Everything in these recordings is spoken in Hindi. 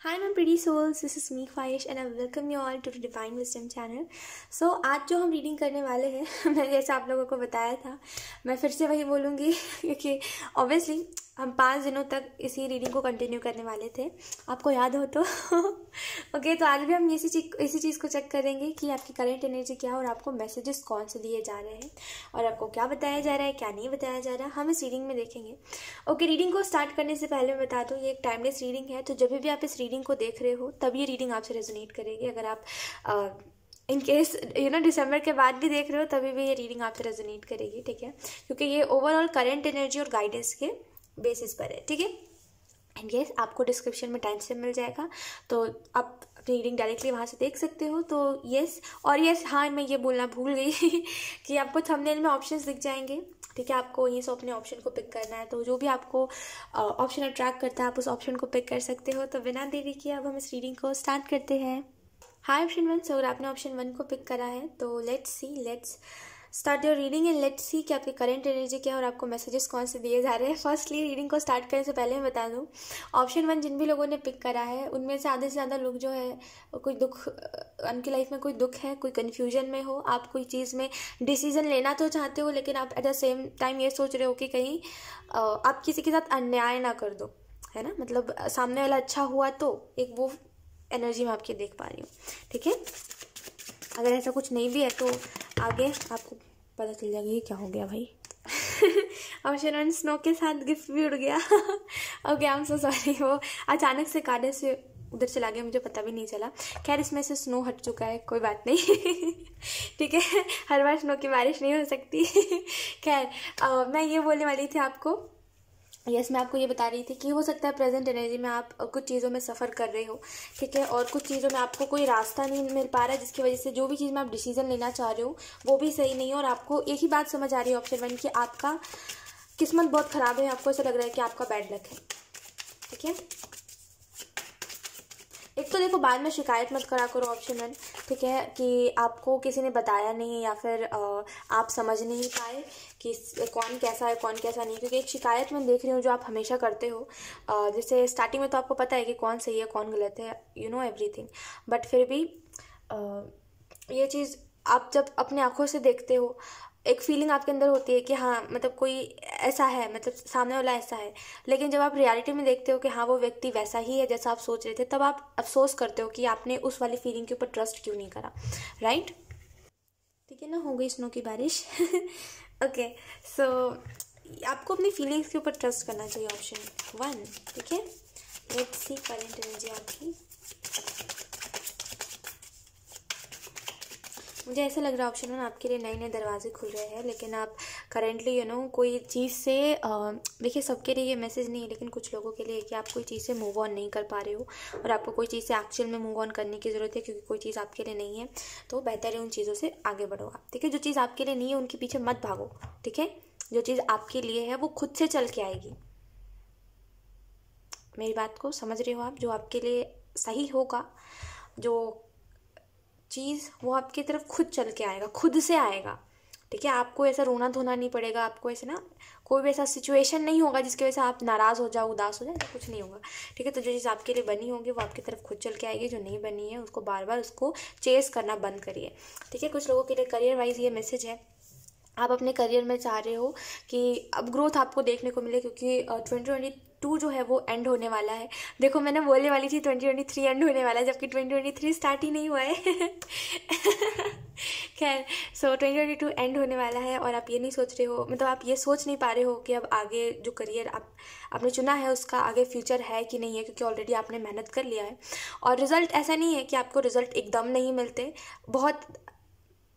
Hi my pretty souls, this is me Fayesh and I welcome you all to the Divine Wisdom channel. So आज जो हम रीडिंग करने वाले हैं मैंने जैसे आप लोगों को बताया था मैं फिर से वही बोलूँगी क्योंकि ऑब्वियसली हम 5 दिनों तक इसी रीडिंग को कंटिन्यू करने वाले थे, आपको याद हो तो ओके। तो आज भी हम इसी चीज़ को चेक करेंगे कि आपकी करंट एनर्जी क्या है और आपको मैसेजेस कौन से दिए जा रहे हैं और आपको क्या बताया जा रहा है क्या नहीं बताया जा रहा है, हम इस रीडिंग में देखेंगे। ओके, रीडिंग को स्टार्ट करने से पहले मैं बता दूँ ये एक टाइमलेस रीडिंग है, तो जब भी आप इस रीडिंग को देख रहे हो तब ये रीडिंग आपसे रेजोनेट करेगी। अगर आप इन केस दिसंबर के बाद भी देख रहे हो तभी भी ये रीडिंग आपसे रेजोनेट करेगी, ठीक है, क्योंकि ये ओवरऑल करंट एनर्जी और गाइडेंस के बेसिस पर है, ठीक है। एंड यस, आपको डिस्क्रिप्शन में टाइम स्टैम्प मिल जाएगा तो आप अपनी रीडिंग डायरेक्टली वहाँ से देख सकते हो। तो यस, और यस हाँ, मैं ये बोलना भूल गई कि आपको थंबनेल में ऑप्शंस दिख जाएंगे, ठीक है। आपको यहीं से अपने ऑप्शन को पिक करना है, तो जो भी आपको ऑप्शन अट्रैक्ट करता है आप उस ऑप्शन को पिक कर सकते हो। तो बिना देरी किए अब हम इस रीडिंग को स्टार्ट करते हैं। हाय ऑप्शन 1, अगर आपने ऑप्शन 1 को पिक करा है तो let's start your reading and let's see कि आपकी करंट एनर्जी क्या है और आपको मैसेजेस कौन से दिए जा रहे हैं। फर्स्टली रीडिंग को स्टार्ट करने से पहले मैं बता दूं, ऑप्शन 1 जिन भी लोगों ने पिक करा है उनमें से आधे से ज़्यादा लोग जो है कोई दुख, उनकी लाइफ में कोई दुख है, कोई कन्फ्यूजन में हो, आप कोई चीज़ में डिसीजन लेना तो चाहते हो लेकिन आप एट द सेम टाइम ये सोच रहे हो कि कहीं आप किसी के साथ अन्याय ना कर दो, है ना, मतलब सामने वाला अच्छा हुआ तो एक वो एनर्जी में आपकी देख पा रही हूँ, ठीक है। अगर ऐसा कुछ नहीं भी है तो आगे आपको पता चल जाएगा ये क्या हो गया भाई ऑप्शन 1 स्नो के साथ गिफ्ट भी उड़ गया okay, I am so sorry, वो अचानक से काटे से उधर चला गया, मुझे पता भी नहीं चला। खैर इसमें से स्नो हट चुका है, कोई बात नहीं ठीक है, हर बार स्नो की बारिश नहीं हो सकती खैर मैं ये बोलने वाली थी आपको, यस मैं आपको ये बता रही थी कि हो सकता है प्रेजेंट एनर्जी में आप कुछ चीज़ों में सफ़र कर रहे हो, ठीक है, और कुछ चीज़ों में आपको कोई रास्ता नहीं मिल पा रहा है जिसकी वजह से जो भी चीज़ में आप डिसीजन लेना चाह रहे हो वो भी सही नहीं है और आपको एक ही बात समझ आ रही है ऑप्शन 1 कि आपका किस्मत बहुत ख़राब है, आपको ऐसा लग रहा है कि आपका बैड लक है, ठीक है। एक तो देखो बाद में शिकायत मत करा करो ऑप्शन 1, ठीक है, कि आपको किसी ने बताया नहीं या फिर आप समझ नहीं पाए कि कौन कैसा है कौन कैसा नहीं, क्योंकि एक शिकायत मैं देख रही हूँ जो आप हमेशा करते हो। जैसे स्टार्टिंग में तो आपको पता है कि कौन सही है कौन गलत है, यू नो एवरीथिंग, बट फिर भी ये चीज़ आप जब अपने आंखों से देखते हो एक फीलिंग आपके अंदर होती है कि हाँ मतलब कोई ऐसा है, मतलब सामने वाला ऐसा है, लेकिन जब आप रियलिटी में देखते हो कि हाँ वो व्यक्ति वैसा ही है जैसा आप सोच रहे थे, तब आप अफसोस करते हो कि आपने उस वाली फीलिंग के ऊपर ट्रस्ट क्यों नहीं करा, राइट, ठीक है ना। हो गई स्नो की बारिश ओके, सो आपको अपनी फीलिंग्स के ऊपर ट्रस्ट करना चाहिए ऑप्शन 1, ठीक है। लेट्स सी करंट एनर्जी आपकी। मुझे ऐसा लग रहा है ऑप्शन 1 आपके लिए नए नए दरवाजे खुल रहे हैं, लेकिन आप करेंटली कोई चीज़ से देखिए सबके लिए ये मैसेज नहीं है लेकिन कुछ लोगों के लिए कि आप कोई चीज़ से मूव ऑन नहीं कर पा रहे हो और आपको कोई चीज़ से एक्चुअल में मूव ऑन करने की ज़रूरत है क्योंकि कोई चीज़ आपके लिए नहीं है, तो बेहतर है उन चीज़ों से आगे बढ़ो आप, ठीक है। जो चीज़ आपके लिए नहीं है उनके पीछे मत भागो, ठीक है। जो चीज़ आपके लिए है वो खुद से चल के आएगी, मेरी बात को समझ रहे हो आप, जो आपके लिए सही होगा जो चीज़ वो आपकी तरफ खुद चल के आएगा, खुद से आएगा, ठीक है। आपको ऐसा रोना धोना नहीं पड़ेगा, आपको ऐसे ना कोई भी ऐसा सिचुएशन नहीं होगा जिसकी वजह से आप नाराज़ हो जाओ उदास हो जाए, तो कुछ नहीं होगा, ठीक है। तो जो चीज़ आपके लिए बनी होगी वो आपकी तरफ खुद चल के आएगी, जो नहीं बनी है उसको बार बार उसको चेस करना बंद करिए, ठीक है। कुछ लोगों के लिए करियर वाइज ये मैसेज है, आप अपने करियर में चाह रहे हो कि अब ग्रोथ आपको देखने को मिले क्योंकि 2022 जो है वो एंड होने वाला है। देखो मैंने बोलने वाली थी 2023 एंड होने वाला है जबकि 2023 स्टार्ट ही नहीं हुआ है खैर सो 2022 एंड होने वाला है और आप ये नहीं सोच रहे हो, मतलब आप ये सोच नहीं पा रहे हो कि अब आगे जो करियर आपने चुना है उसका आगे फ्यूचर है कि नहीं है, क्योंकि ऑलरेडी आपने मेहनत कर लिया है और रिज़ल्ट ऐसा नहीं है कि आपको रिज़ल्ट एकदम नहीं मिलते,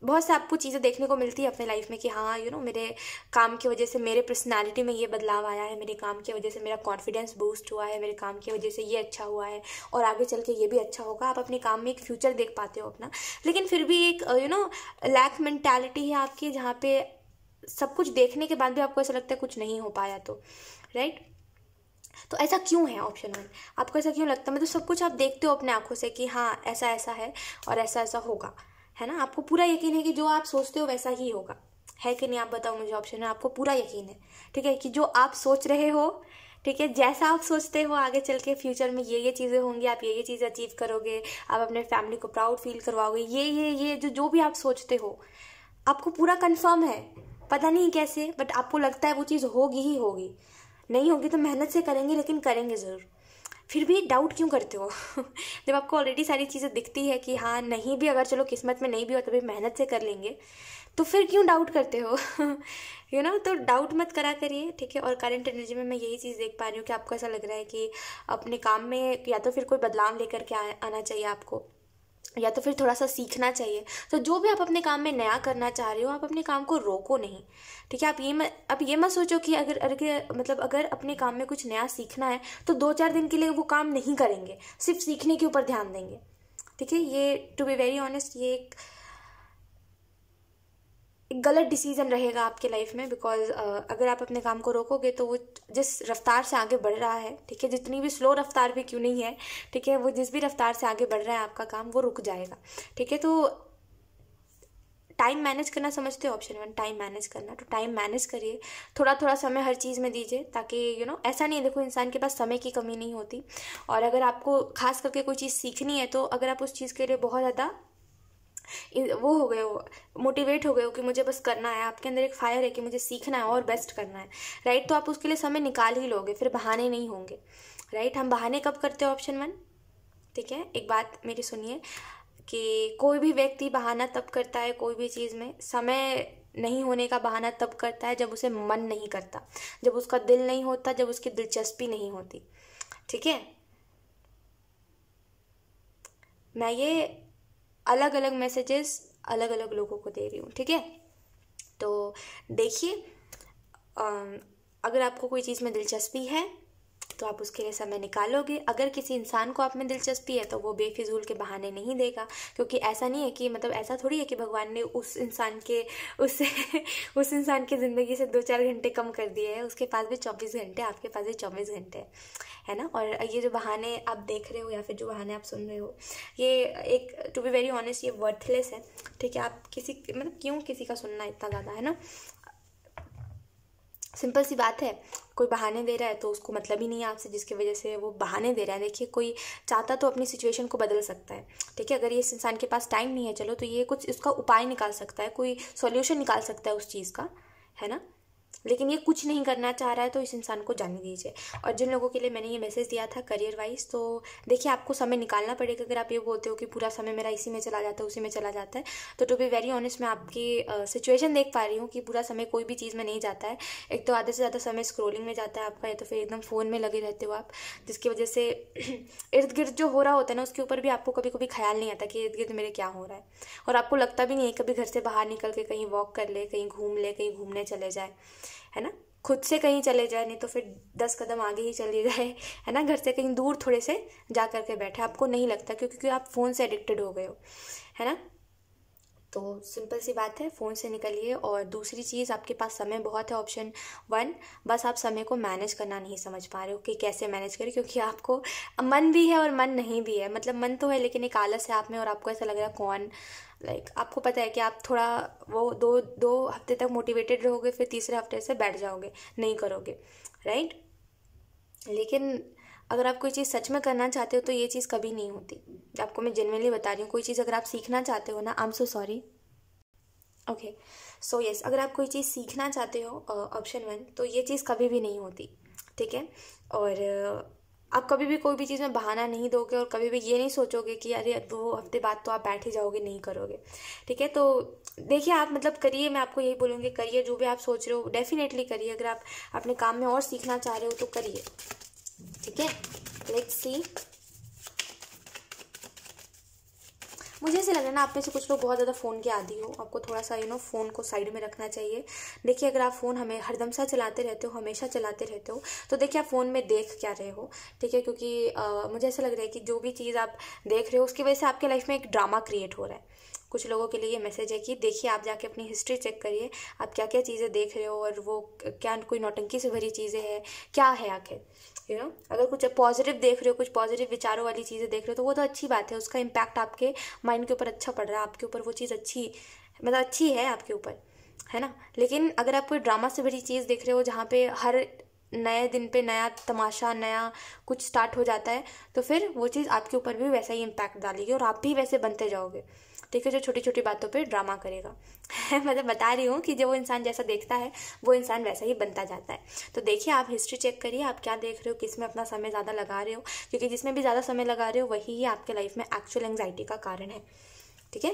बहुत से आपको चीज़ें देखने को मिलती है अपने लाइफ में कि हाँ मेरे काम की वजह से मेरे पर्सनालिटी में ये बदलाव आया है, मेरे काम की वजह से मेरा कॉन्फिडेंस बूस्ट हुआ है, मेरे काम की वजह से ये अच्छा हुआ है और आगे चल के ये भी अच्छा होगा। आप अपने काम में एक फ्यूचर देख पाते हो अपना, लेकिन फिर भी एक लैक मेंटालिटी है आपकी जहाँ पे सब कुछ देखने के बाद भी आपको ऐसा लगता है कुछ नहीं हो पाया, तो राइट। तो ऐसा क्यों है ऑप्शन 1, आपको ऐसा क्यों लगता है, मतलब सब कुछ आप देखते हो अपने आंखों से कि हाँ ऐसा ऐसा है और ऐसा ऐसा होगा, है ना, आपको पूरा यकीन है कि जो आप सोचते हो वैसा ही होगा, है कि नहीं, आप बताओ मुझे ऑप्शन में, आपको पूरा यकीन है, ठीक है, कि जो आप सोच रहे हो ठीक है, जैसा आप सोचते हो आगे चल के फ्यूचर में ये चीज़ें होंगी, आप ये चीज़ अचीव करोगे, आप अपने फैमिली को प्राउड फील करवाओगे, ये जो भी आप सोचते हो आपको पूरा कंफर्म है, पता नहीं कैसे, बट आपको लगता है वो चीज़ होगी ही होगी। नहीं होगी तो मेहनत से करेंगे, लेकिन करेंगे ज़रूर। फिर भी डाउट क्यों करते हो? जब आपको ऑलरेडी सारी चीज़ें दिखती है कि हाँ नहीं भी, अगर चलो किस्मत में नहीं भी हो तो भी मेहनत से कर लेंगे, तो फिर क्यों डाउट करते हो? तो डाउट मत करा करिए, ठीक है। और करंट एनर्जी में मैं यही चीज़ देख पा रही हूँ कि आपको ऐसा लग रहा है कि अपने काम में या तो फिर कोई बदलाव लेकर के आना चाहिए आपको, या तो फिर थोड़ा सा सीखना चाहिए। तो जो भी आप अपने काम में नया करना चाह रहे हो, आप अपने काम को रोको नहीं, ठीक है। आप ये मत सोचो कि अगर अपने काम में कुछ नया सीखना है तो 2-4 दिन के लिए वो काम नहीं करेंगे, सिर्फ सीखने के ऊपर ध्यान देंगे, ठीक है। ये टू बी वेरी ऑनेस्ट ये एक गलत डिसीजन रहेगा आपके लाइफ में, बिकॉज अगर आप अपने काम को रोकोगे तो वो जिस रफ्तार से आगे बढ़ रहा है, ठीक है, जितनी भी स्लो रफ्तार भी क्यों नहीं है, ठीक है, वो जिस भी रफ्तार से आगे बढ़ रहा है आपका काम, वो रुक जाएगा, ठीक है। तो टाइम मैनेज करना समझते हो? ऑप्शन 1 टाइम मैनेज करना, तो टाइम मैनेज करिए, थोड़ा थोड़ा समय हर चीज़ में दीजिए, ताकि ऐसा नहीं है, देखो इंसान के पास समय की कमी नहीं होती। और अगर आपको खास करके कोई चीज़ सीखनी है तो अगर आप उस चीज़ के लिए बहुत ज़्यादा वो हो गए हो, मोटिवेट हो गए हो कि मुझे बस करना है, आपके अंदर एक फायर है कि मुझे सीखना है और बेस्ट करना है, राइट, तो आप उसके लिए समय निकाल ही लोगे, फिर बहाने नहीं होंगे, राइट। हम बहाने कब करते हो? ऑप्शन 1, ठीक है। एक बात मेरी सुनिए कि कोई भी व्यक्ति बहाना तब करता है कोई भी चीज़ में, समय नहीं होने का बहाना तब करता है जब उसे मन नहीं करता, जब उसका दिल नहीं होता, जब उसकी दिलचस्पी नहीं होती, ठीक है। मैं ये अलग अलग मैसेजेस अलग अलग लोगों को दे रही हूँ, ठीक है। तो देखिए, अगर आपको कोई चीज़ में दिलचस्पी है तो आप उसके लिए समय निकालोगे। अगर किसी इंसान को आप में दिलचस्पी है तो वो बेफिजूल के बहाने नहीं देगा, क्योंकि ऐसा नहीं है कि ऐसा थोड़ी है कि भगवान ने उस इंसान की ज़िंदगी से 2-4 घंटे कम कर दिए हैं। उसके पास भी 24 घंटे, आपके पास भी 24 घंटे है ना। और ये जो बहाने आप देख रहे हो या फिर जो बहाने आप सुन रहे हो, ये एक टू बी वेरी ऑनेस्ट ये वर्थलेस है, ठीक है। आप क्यों किसी का सुनना इतना ज़्यादा, है ना। सिंपल सी बात है, कोई बहाने दे रहा है तो उसको मतलब ही नहीं है आपसे, जिसकी वजह से वो बहाने दे रहा है। देखिए, कोई चाहता तो अपनी सिचुएशन को बदल सकता है, ठीक है। अगर ये इस इंसान के पास टाइम नहीं है, चलो, तो ये कुछ इसका उपाय निकाल सकता है, कोई सॉल्यूशन निकाल सकता है उस चीज़ का, है ना। लेकिन ये कुछ नहीं करना चाह रहा है तो इस इंसान को जाने दीजिए। और जिन लोगों के लिए मैंने ये मैसेज दिया था करियर वाइज, तो देखिए आपको समय निकालना पड़ेगा। अगर आप ये बोलते हो कि पूरा समय मेरा इसी में चला जाता है, उसी में चला जाता है, तो टू बी वेरी ऑनेस्ट मैं आपकी सिचुएशन देख पा रही हूँ कि पूरा समय कोई भी चीज़ में नहीं जाता है। एक तो आधे से ज़्यादा समय स्क्रोलिंग में जाता है आपका, या तो फिर एकदम फ़ोन में लगे रहते हो आप, जिसकी वजह से इर्द गिर्द जो हो रहा होता है ना उसके ऊपर भी आपको कभी कभी ख्याल नहीं आता कि इर्द गिर्द मेरे क्या हो रहा है। और आपको लगता भी नहीं है कभी घर से बाहर निकल के कहीं वॉक कर ले, कहीं घूम ले, कहीं घूमने चले जाए, है ना, खुद से कहीं चले जाए, नहीं तो फिर 10 कदम आगे ही चले जाए, है ना, घर से कहीं दूर थोड़े से जा करके बैठे। आपको नहीं लगता क्योंकि आप फ़ोन से एडिक्टेड हो गए हो, है ना। तो सिंपल सी बात है, फ़ोन से निकलिए। और दूसरी चीज़, आपके पास समय बहुत है। ऑप्शन 1, बस आप समय को मैनेज करना नहीं समझ पा रहे हो कि कैसे मैनेज करें, क्योंकि आपको मन भी है और मन नहीं भी है। मन तो है लेकिन एक आलस है आप में, और आपको ऐसा लग रहा है आपको पता है कि आप थोड़ा वो दो हफ्ते तक मोटिवेटेड रहोगे, फिर तीसरे हफ्ते से बैठ जाओगे, नहीं करोगे, राइट। लेकिन अगर आप कोई चीज़ सच में करना चाहते हो तो ये चीज़ कभी नहीं होती। आपको मैं जेन्युइनली बता रही हूँ, कोई चीज़ अगर आप सीखना चाहते हो ना, I am so sorry, okay, so yes, अगर आप कोई चीज़ सीखना चाहते हो, ऑप्शन 1, तो ये चीज़ कभी भी नहीं होती, ठीक है। और आप कभी भी कोई भी चीज़ में बहाना नहीं दोगे, और कभी भी ये नहीं सोचोगे कि अरे 2 हफ्ते बाद तो आप बैठ ही जाओगे, नहीं करोगे, ठीक है। तो देखिए, आप करिए, मैं आपको यही बोलूँगी, करिए जो भी आप सोच रहे हो, डेफिनेटली करिए। अगर आप अपने काम में और सीखना चाह रहे हो तो करिए, ठीक है। लेट्स सी, मुझे ऐसे लग रहा है ना, आप में से कुछ लोग बहुत ज़्यादा फ़ोन के आदी हो। आपको थोड़ा सा फ़ोन को साइड में रखना चाहिए। देखिए, अगर आप फ़ोन हरदम सा चलाते रहते हो, हमेशा चलाते रहते हो, तो देखिए आप फ़ोन में देख क्या रहे हो, ठीक है। क्योंकि मुझे ऐसा लग रहा है कि जो भी चीज़ आप देख रहे हो उसकी वजह से आपके लाइफ में एक ड्रामा क्रिएट हो रहा है। कुछ लोगों के लिए ये मैसेज है कि देखिए, आप जाके अपनी हिस्ट्री चेक करिए, आप क्या क्या चीज़ें देख रहे हो, और वो क्या कोई नौटंकी से भरी चीज़ें हैं, क्या है आखिर, अगर कुछ पॉजिटिव देख रहे हो, कुछ पॉजिटिव विचारों वाली चीज़ें देख रहे हो, तो वो तो अच्छी बात है, उसका इम्पैक्ट आपके माइंड के ऊपर अच्छा पड़ रहा है, आपके ऊपर वो चीज़ अच्छी है आपके ऊपर, है ना। लेकिन अगर आप कोई ड्रामा से भरी चीज़ देख रहे हो जहाँ पे हर नए दिन पे नया तमाशा, नया कुछ स्टार्ट हो जाता है, तो फिर वो चीज़ आपके ऊपर भी वैसा ही इम्पैक्ट डालेगी और आप भी वैसे बनते जाओगे। ठीक है, जो छोटी छोटी बातों पे ड्रामा करेगा। मतलब बता रही हूँ कि जो वो इंसान जैसा देखता है वो इंसान वैसा ही बनता जाता है। तो देखिए, आप हिस्ट्री चेक करिए, आप क्या देख रहे हो, किस में अपना समय ज़्यादा लगा रहे हो, क्योंकि जिसमें भी ज़्यादा समय लगा रहे हो वही ही आपके लाइफ में एक्चुअल एंग्जाइटी का कारण है। ठीक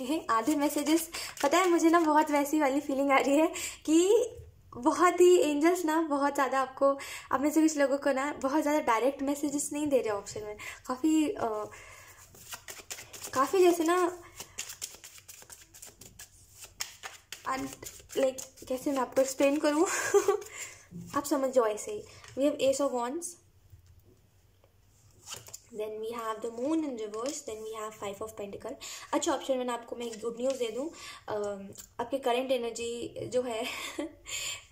है, आधे मैसेजेस, पता है मुझे ना बहुत वैसी वाली फीलिंग आ रही है कि बहुत ही एंजल्स ना बहुत ज़्यादा आपको, आप में से कुछ लोगों को ना बहुत ज़्यादा डायरेक्ट मैसेजेस नहीं दे रहे ऑप्शन में, काफ़ी जैसे ना लाइक कैसे मैं आपको एक्सप्लेन करूँ आप समझ जाओ ऐसे ही। We have ace of wands, then we have the moon in reverse, then we have 5 of pentacle. अच्छा ऑप्शन में आपको मैं एक गुड न्यूज़ दे दूँ, आपके करंट एनर्जी जो है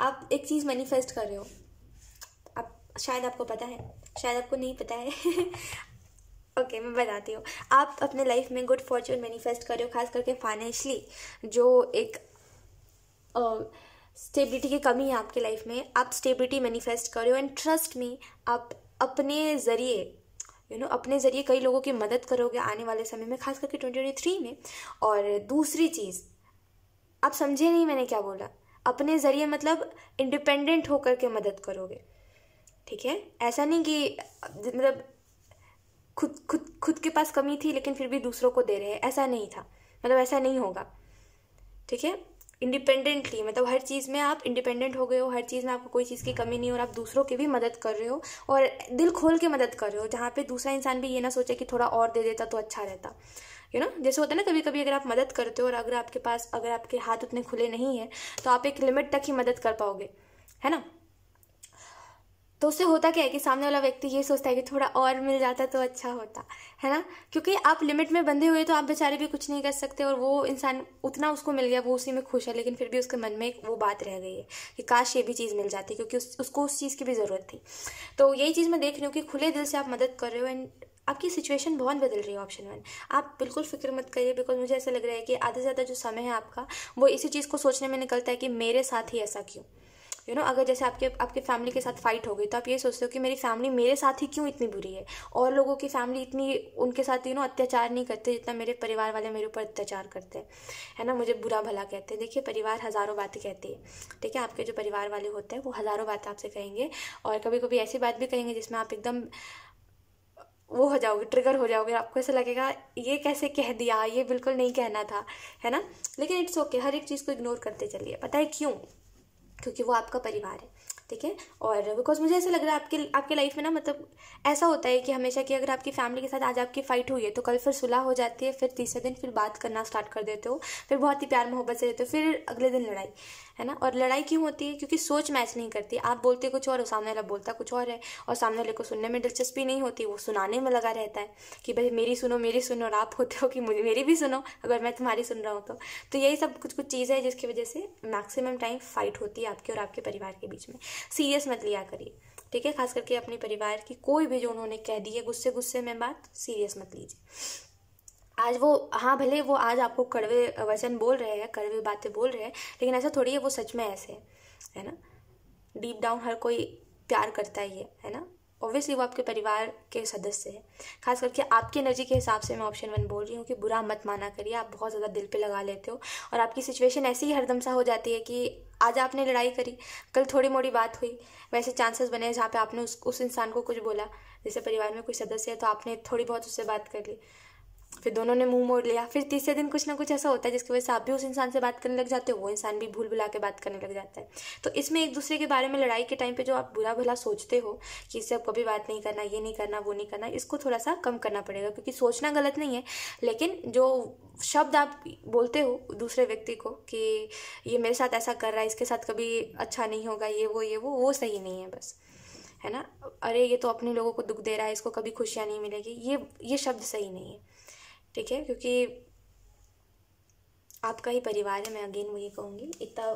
आप एक चीज़ मैनिफेस्ट कर रहे हो, आप शायद आपको पता है, शायद आपको नहीं पता है ओके, मैं बताती हूँ। आप अपने लाइफ में गुड फॉर्चून मैनिफेस्ट कर रहे हो, खास करके फाइनेंशियली जो एक स्टेबिलिटी की कमी है आपके लाइफ में, आप स्टेबिलिटी मैनिफेस्ट कर रहे हो। एंड ट्रस्ट मी, आप अपने ज़रिए अपने ज़रिए कई लोगों की मदद करोगे आने वाले समय में, खास करके 2023 में। और दूसरी चीज़, आप समझे नहीं मैंने क्या बोला, अपने ज़रिए मतलब इंडिपेंडेंट होकर के मदद करोगे। ठीक है, ऐसा नहीं कि मतलब खुद के पास कमी थी लेकिन फिर भी दूसरों को दे रहे हैं, ऐसा नहीं था, मतलब ऐसा नहीं होगा। ठीक है, इंडिपेंडेंटली, मतलब हर चीज़ में आप इंडिपेंडेंट हो गए हो, हर चीज़ में आपको कोई चीज़ की कमी नहीं, और आप दूसरों की भी मदद कर रहे हो और दिल खोल के मदद कर रहे हो, जहाँ पे दूसरा इंसान भी ये ना सोचे कि थोड़ा और दे देता तो अच्छा रहता। जैसे होता है ना, कभी कभी अगर आप मदद करते हो और अगर आपके हाथ उतने खुले नहीं है तो आप एक लिमिट तक ही मदद कर पाओगे, है ना। तो उससे होता क्या है कि सामने वाला व्यक्ति ये सोचता है कि थोड़ा और मिल जाता तो अच्छा होता, है ना, क्योंकि आप लिमिट में बंधे हुए तो आप बेचारे भी कुछ नहीं कर सकते, और वो इंसान उतना उसको मिल गया, वो उसी में खुश है, लेकिन फिर भी उसके मन में वो बात रह गई है कि काश ये भी चीज़ मिल जाती, क्योंकि उसको उस चीज़ की भी ज़रूरत थी। तो यही चीज़ मैं देख रही हूँ कि खुले दिल से आप मदद कर रहे हो, एंड आपकी सिचुएशन बहुत बदल रही है। ऑप्शन 1, आप बिल्कुल फिक्र मत करिए, बिकॉज मुझे ऐसा लग रहा है कि आधे से ज़्यादा जो समय है आपका वो इसी चीज़ को सोचने में निकलता है कि मेरे साथ ही ऐसा क्यों। अगर जैसे आपके फैमिली के साथ फाइट हो गई तो आप ये सोचते हो कि मेरी फैमिली मेरे साथ ही क्यों इतनी बुरी है, और लोगों की फैमिली इतनी उनके साथ अत्याचार नहीं करते जितना मेरे परिवार वाले मेरे ऊपर अत्याचार करते हैं, है ना, मुझे बुरा भला कहते हैं। देखिए, परिवार हज़ारों बातें कहती है। ठीक है, आपके जो परिवार वाले होते हैं वो हज़ारों बातें आपसे कहेंगे, और कभी कभी ऐसी बात भी कहेंगे जिसमें आप एकदम वो हो जाओगे, ट्रिगर हो जाओगे, आपको ऐसा लगेगा ये कैसे कह दिया, ये बिल्कुल नहीं कहना था, है ना। लेकिन इट्स ओके, हर एक चीज़ को इग्नोर करते चलिए। पता है क्यों? क्योंकि वो आपका परिवार है। ठीक है, और बिकॉज मुझे ऐसा लग रहा है आपके लाइफ में ना, मतलब ऐसा होता है कि हमेशा कि अगर आपकी फैमिली के साथ आज आपकी फाइट हुई है तो कल फिर सुलह हो जाती है, फिर तीसरे दिन फिर बात करना स्टार्ट कर देते हो, फिर बहुत ही प्यार मोहब्बत से रहते हो, फिर अगले दिन लड़ाई, है ना। और लड़ाई क्यों होती है? क्योंकि सोच मैच नहीं करती, आप बोलते कुछ और सामने वाला बोलता कुछ और है, और सामने वाले को सुनने में दिलचस्पी नहीं होती, वो सुनाने में लगा रहता है कि भाई मेरी सुनो, और आप होते हो कि मुझे मेरी भी सुनो अगर मैं तुम्हारी सुन रहा हूँ तो यही सब कुछ चीज़ है जिसकी वजह से मैक्सिमम टाइम फाइट होती है आपके और आपके परिवार के बीच में। सीरियस मत लिया करिए, ठीक है, खास करके अपने परिवार की कोई भी जो उन्होंने कह दी है गुस्से में बात, सीरियस मत लीजिए। आज वो, हाँ भले वो आज आपको कड़वे वचन बोल रहे हैं, कड़वी बातें बोल रहे हैं, लेकिन ऐसा थोड़ी है वो सच में ऐसे है ना। डीप डाउन हर कोई प्यार करता ही है ना। ऑब्वियसली वो आपके परिवार के सदस्य है। खास करके आपकी एनर्जी के हिसाब से मैं ऑप्शन 1 बोल रही हूँ कि बुरा मत माना करिए, आप बहुत ज़्यादा दिल पे लगा लेते हो, और आपकी सिचुएशन ऐसी ही हरदम सा हो जाती है कि आज आपने लड़ाई करी, कल थोड़ी मोड़ी बात हुई, वैसे चांसेस बने जहाँ पे आपने उस इंसान को कुछ बोला, जैसे परिवार में कोई सदस्य है तो आपने थोड़ी बहुत उससे बात कर ली, फिर दोनों ने मुंह मोड़ लिया, फिर तीसरे दिन कुछ ना कुछ ऐसा होता है जिसकी वजह से आप भी उस इंसान से बात करने लग जाते हो, वो इंसान भी भूल भुला के बात करने लग जाता है। तो इसमें एक दूसरे के बारे में लड़ाई के टाइम पे जो आप बुरा भला सोचते हो कि इससे अब कभी बात नहीं करना, ये नहीं करना, वो नहीं करना, इसको थोड़ा सा कम करना पड़ेगा, क्योंकि सोचना गलत नहीं है, लेकिन जो शब्द आप बोलते हो दूसरे व्यक्ति को कि ये मेरे साथ ऐसा कर रहा है, इसके साथ कभी अच्छा नहीं होगा, ये वो सही नहीं है बस, है ना। अरे ये तो अपने लोगों को दुख दे रहा है, इसको कभी खुशियाँ नहीं मिलेगी, ये शब्द सही नहीं है, ठीक है, क्योंकि आपका ही परिवार है। मैं अगेन वही कहूँगी, इतना